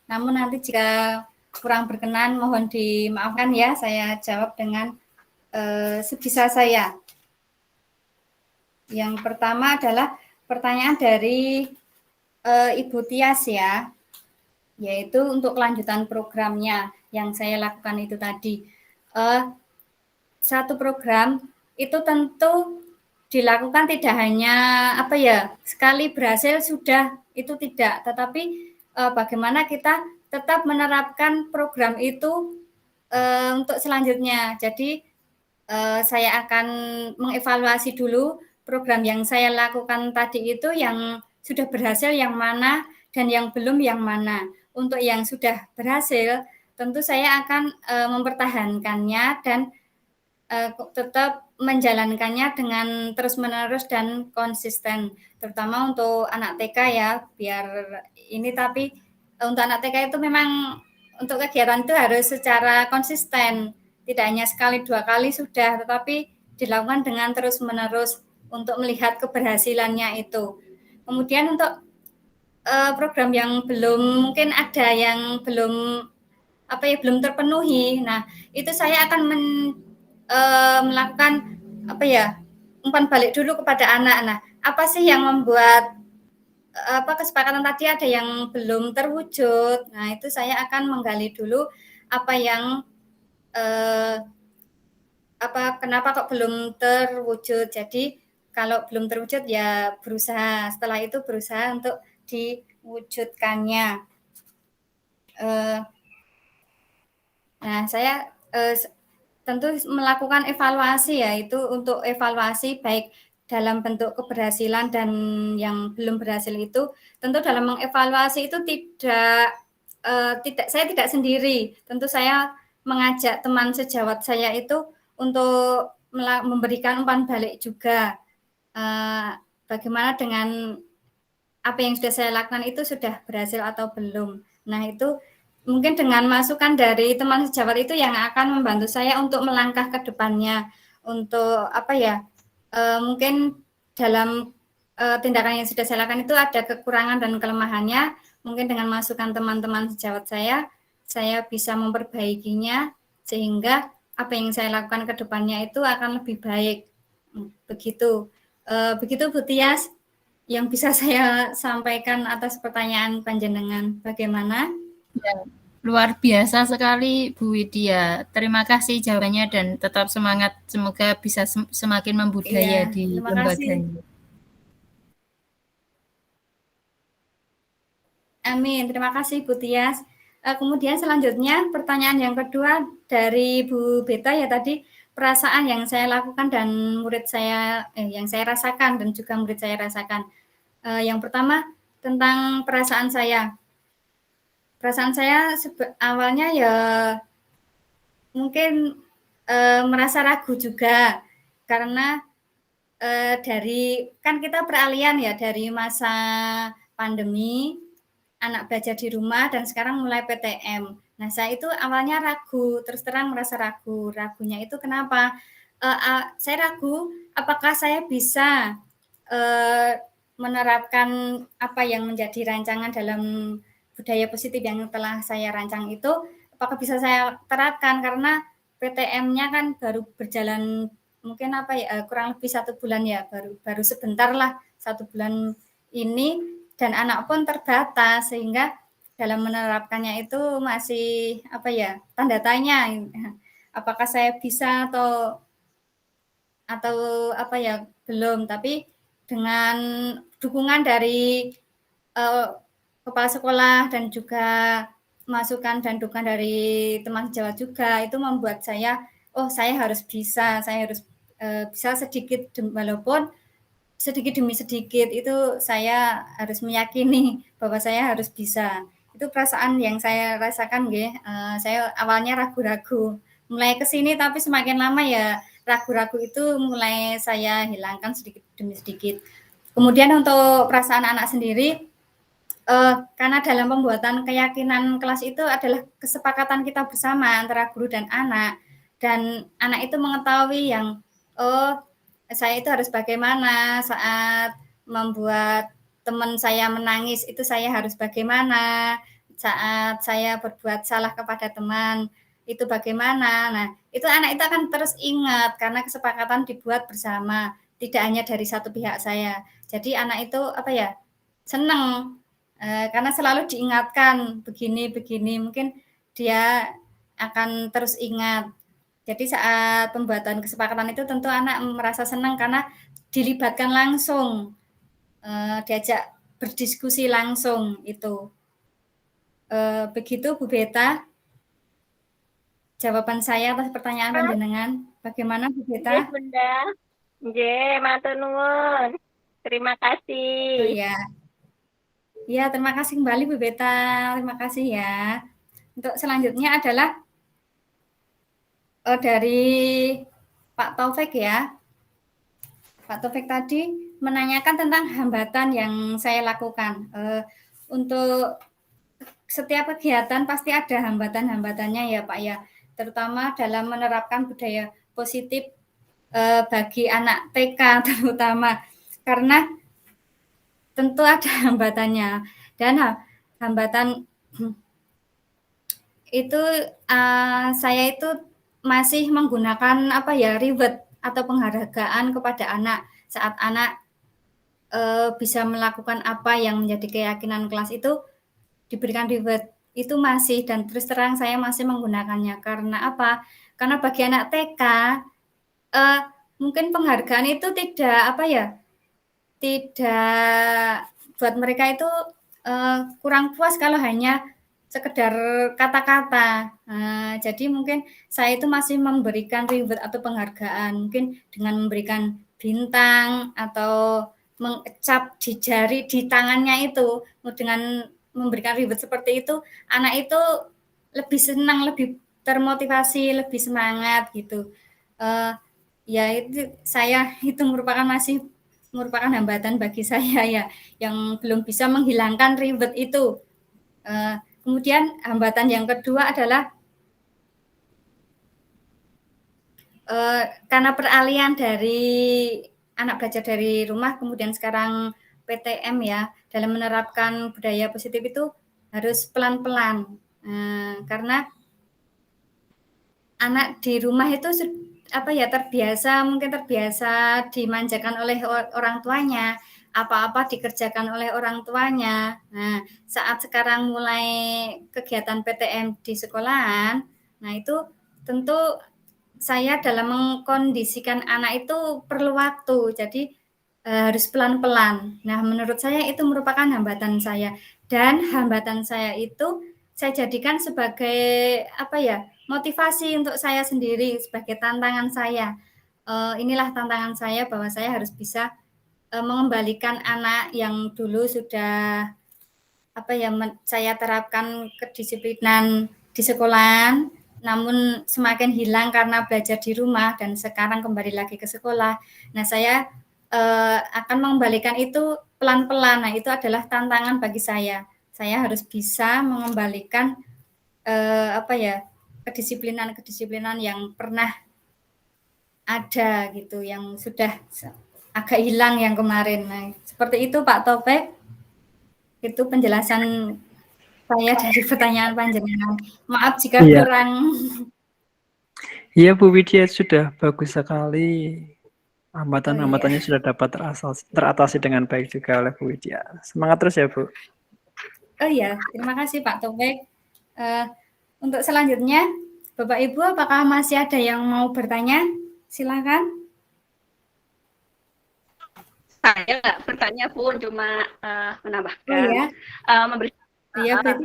Namun nanti jika kurang berkenan, mohon dimaafkan ya. Saya jawab dengan sebisa saya. Yang pertama adalah pertanyaan dari Ibu Tias ya, yaitu untuk kelanjutan programnya yang saya lakukan itu tadi. Satu program itu tentu dilakukan tidak hanya sekali berhasil sudah, itu tidak, tetapi bagaimana kita tetap menerapkan program itu untuk selanjutnya. Jadi saya akan mengevaluasi dulu program yang saya lakukan tadi itu yang sudah berhasil yang mana dan yang belum yang mana. Untuk yang sudah berhasil tentu saya akan mempertahankannya dan tetap menjalankannya dengan terus-menerus dan konsisten, terutama untuk anak TK ya, biar ini tapi untuk anak TK itu memang untuk kegiatan itu harus secara konsisten, tidak hanya sekali dua kali sudah, tetapi dilakukan dengan terus-menerus untuk melihat keberhasilannya itu. Kemudian untuk program yang belum, mungkin ada yang belum terpenuhi. Nah, itu saya akan melakukan umpan balik dulu kepada anak. Nah, apa sih yang membuat kesepakatan tadi ada yang belum terwujud? Nah, itu saya akan menggali dulu apa yang kenapa kok belum terwujud. Jadi kalau belum terwujud ya berusaha, setelah itu berusaha untuk diwujudkannya. Nah, saya tentu melakukan evaluasi ya, itu untuk evaluasi baik dalam bentuk keberhasilan dan yang belum berhasil itu, tentu dalam mengevaluasi itu saya tidak sendiri, tentu saya mengajak teman sejawat saya itu untuk memberikan umpan balik juga, bagaimana dengan apa yang sudah saya lakukan itu sudah berhasil atau belum. Nah, itu mungkin dengan masukan dari teman sejawat itu yang akan membantu saya untuk melangkah ke depannya, untuk mungkin dalam tindakan yang sudah saya lakukan itu ada kekurangan dan kelemahannya. Mungkin dengan masukan teman-teman sejawat saya bisa memperbaikinya sehingga apa yang saya lakukan ke depannya itu akan lebih baik. Begitu. Begitu Bu Tias yang bisa saya sampaikan atas pertanyaan panjenengan. Bagaimana? Ya, luar biasa sekali Bu Widya. Terima kasih jawabannya dan tetap semangat. Semoga bisa semakin membudaya di terima kasih. lembaganya. Amin. Terima kasih Bu Tias. Kemudian selanjutnya pertanyaan yang kedua dari Bu Beta ya tadi, perasaan yang saya lakukan dan murid saya yang saya rasakan dan juga murid saya rasakan. Yang pertama tentang perasaan saya. Perasaan saya awalnya ya mungkin merasa ragu juga karena dari kan kita peralihan ya dari masa pandemi, anak belajar di rumah dan sekarang mulai PTM. Nah, saya itu awalnya ragu, terus terang merasa ragu. Ragunya itu kenapa? Saya ragu apakah saya bisa menerapkan apa yang menjadi rancangan dalam budaya positif yang telah saya rancang itu, apakah bisa saya terapkan karena PTM-nya kan baru berjalan mungkin apa ya kurang lebih 1 bulan ya, baru sebentar lah 1 bulan ini dan anak pun terbatas sehingga dalam menerapkannya itu masih apa ya tanda tanya apakah saya bisa atau apa ya belum, tapi dengan dukungan dari kepala sekolah dan juga masukan dan dukungan dari teman sejawat juga itu membuat saya saya harus bisa, saya harus bisa sedikit walaupun sedikit demi sedikit itu saya harus meyakini bahwa saya harus bisa. Itu perasaan yang saya rasakan nggih. Saya awalnya ragu-ragu. Mulai ke sini tapi semakin lama ya ragu-ragu itu mulai saya hilangkan sedikit demi sedikit. Kemudian untuk perasaan anak sendiri karena dalam pembuatan keyakinan kelas itu adalah kesepakatan kita bersama antara guru dan anak itu mengetahui yang saya itu harus bagaimana saat membuat teman saya menangis itu saya harus bagaimana, saat saya berbuat salah kepada teman itu bagaimana. Nah, itu anak itu akan terus ingat karena kesepakatan dibuat bersama, tidak hanya dari satu pihak saya. Jadi anak itu apa ya, senang karena selalu diingatkan begini, mungkin dia akan terus ingat. Jadi saat pembuatan kesepakatan itu tentu anak merasa senang karena dilibatkan langsung, diajak berdiskusi langsung itu. Begitu Bu Beta, jawaban saya atas pertanyaan panjenengan. Bagaimana Bu Beta? Nggih, Bunda. Nggih, matur nuwun. Terima kasih. Ya, terima kasih kembali Bu Beta. Terima kasih ya. Untuk selanjutnya adalah dari Pak Taufik ya. Pak Taufik tadi menanyakan tentang hambatan yang saya lakukan. Untuk setiap kegiatan pasti ada hambatan-hambatannya ya Pak ya. Terutama dalam menerapkan budaya positif bagi anak TK terutama. Karena tentu ada hambatannya. Dan hambatan itu saya itu masih menggunakan apa ya reward atau penghargaan kepada anak saat anak bisa melakukan apa yang menjadi keyakinan kelas itu diberikan reward itu masih dan terus terang saya masih menggunakannya karena apa? Karena bagi anak TK mungkin penghargaan itu tidak apa ya tidak buat mereka itu kurang puas kalau hanya sekedar kata-kata. Jadi mungkin saya itu masih memberikan reward atau penghargaan, mungkin dengan memberikan bintang atau mengecap di jari di tangannya itu, dengan memberikan reward seperti itu, anak itu lebih senang, lebih termotivasi, lebih semangat gitu. Ya itu saya itu masih merupakan hambatan bagi saya ya, yang belum bisa menghilangkan reward itu. Kemudian hambatan yang kedua adalah karena peralihan dari anak belajar dari rumah, kemudian sekarang PTM ya, dalam menerapkan budaya positif itu harus pelan-pelan. Karena anak di rumah itu mungkin terbiasa dimanjakan oleh orang tuanya, apa-apa dikerjakan oleh orang tuanya. Nah, saat sekarang mulai kegiatan PTM di sekolahan, nah itu tentu saya dalam mengkondisikan anak itu perlu waktu, jadi harus pelan-pelan. Nah, menurut saya itu merupakan hambatan saya, dan hambatan saya itu saya jadikan sebagai motivasi untuk saya sendiri, sebagai tantangan saya. Inilah tantangan saya bahwa saya harus bisa mengembalikan anak yang dulu sudah saya terapkan kedisiplinan di sekolahan, namun semakin hilang karena belajar di rumah dan sekarang kembali lagi ke sekolah. Nah, saya akan mengembalikan itu pelan-pelan. Nah, itu adalah tantangan bagi saya. Saya harus bisa mengembalikan kedisiplinan yang pernah ada gitu, yang sudah agak hilang yang kemarin. Nah, seperti itu Pak Topik. Itu penjelasan saya dari pertanyaan panjenengan. Maaf jika kurang. Iya Bu Widya, sudah bagus sekali. Hambatan-hambatannya sudah dapat teratasi dengan baik juga oleh Bu Widya. Semangat terus ya Bu. Oh iya, terima kasih Pak Topik. Untuk selanjutnya, Bapak Ibu, apakah masih ada yang mau bertanya? Silakan. Saya nggak bertanya pun, cuma menambahkan, silakan.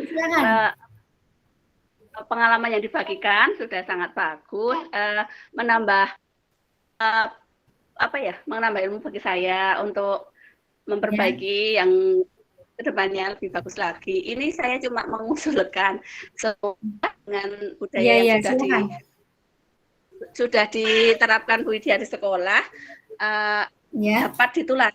Pengalaman yang dibagikan sudah sangat bagus, menambah menambah ilmu bagi saya untuk memperbaiki yang kedepannya lebih bagus lagi. Ini saya cuma mengusulkan dengan budaya yang sudah diterapkan Bu Widya di sekolah. Dapat ditular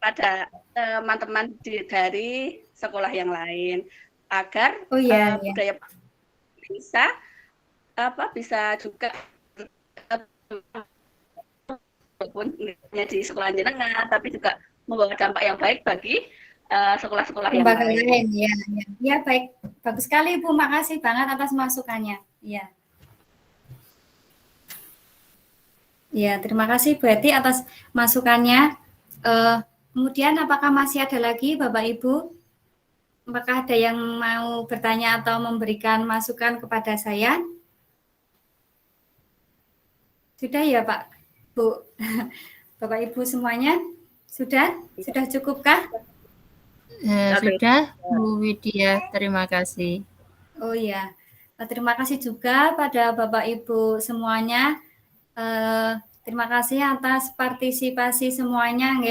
pada teman-teman dari sekolah yang lain agar budaya bisa juga walaupun di sekolah jenengan, tapi juga membawa dampak yang baik bagi sekolah-sekolah yang lain. Ya, baik, bagus sekali Bu, makasih banget atas masukannya. Ya, terima kasih Bu Eti atas masukannya. Kemudian apakah masih ada lagi Bapak Ibu? Apakah ada yang mau bertanya atau memberikan masukan kepada saya? Sudah ya Pak, Bu? Bapak Ibu semuanya? Sudah cukupkah? Sudah Bu Widya, terima kasih. Oh ya, terima kasih juga pada Bapak Ibu semuanya. Terima kasih atas partisipasi semuanya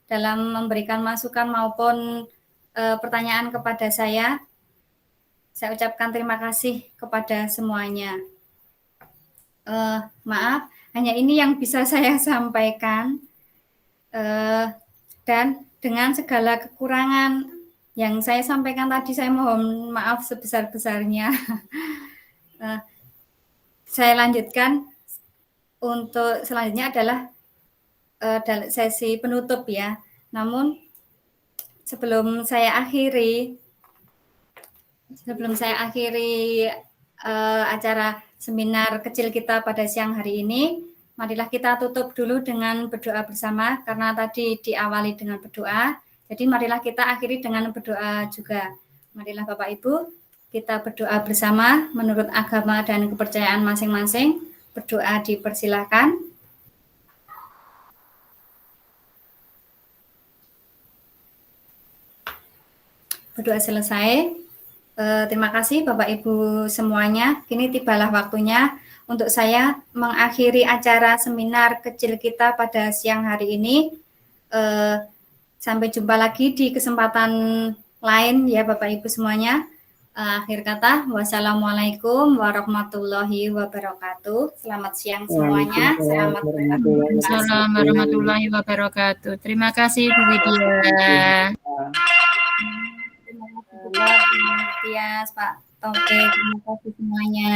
dalam memberikan masukan maupun pertanyaan kepada saya. Saya ucapkan terima kasih kepada semuanya. Maaf, hanya ini yang bisa saya sampaikan. Dan dengan segala kekurangan yang saya sampaikan tadi, saya mohon maaf sebesar-besarnya. Saya lanjutkan. Untuk selanjutnya adalah sesi penutup ya. Namun sebelum saya akhiri acara seminar kecil kita pada siang hari ini, marilah kita tutup dulu dengan berdoa bersama, karena tadi diawali dengan berdoa. Jadi marilah kita akhiri dengan berdoa juga. Marilah Bapak Ibu, kita berdoa bersama menurut agama dan kepercayaan masing-masing. Berdoa dipersilakan. Berdoa selesai. Terima kasih Bapak Ibu semuanya. Kini tibalah waktunya untuk saya mengakhiri acara seminar kecil kita pada siang hari ini. Sampai jumpa lagi di kesempatan lain ya Bapak Ibu semuanya. Akhir kata, wassalamualaikum warahmatullahi wabarakatuh. Selamat siang semuanya. Selamat Waalaikumsalam warahmatullahi wabarakatuh. Terima kasih Bu Widya. Terima kasih Pak Topik. Terima kasih semuanya.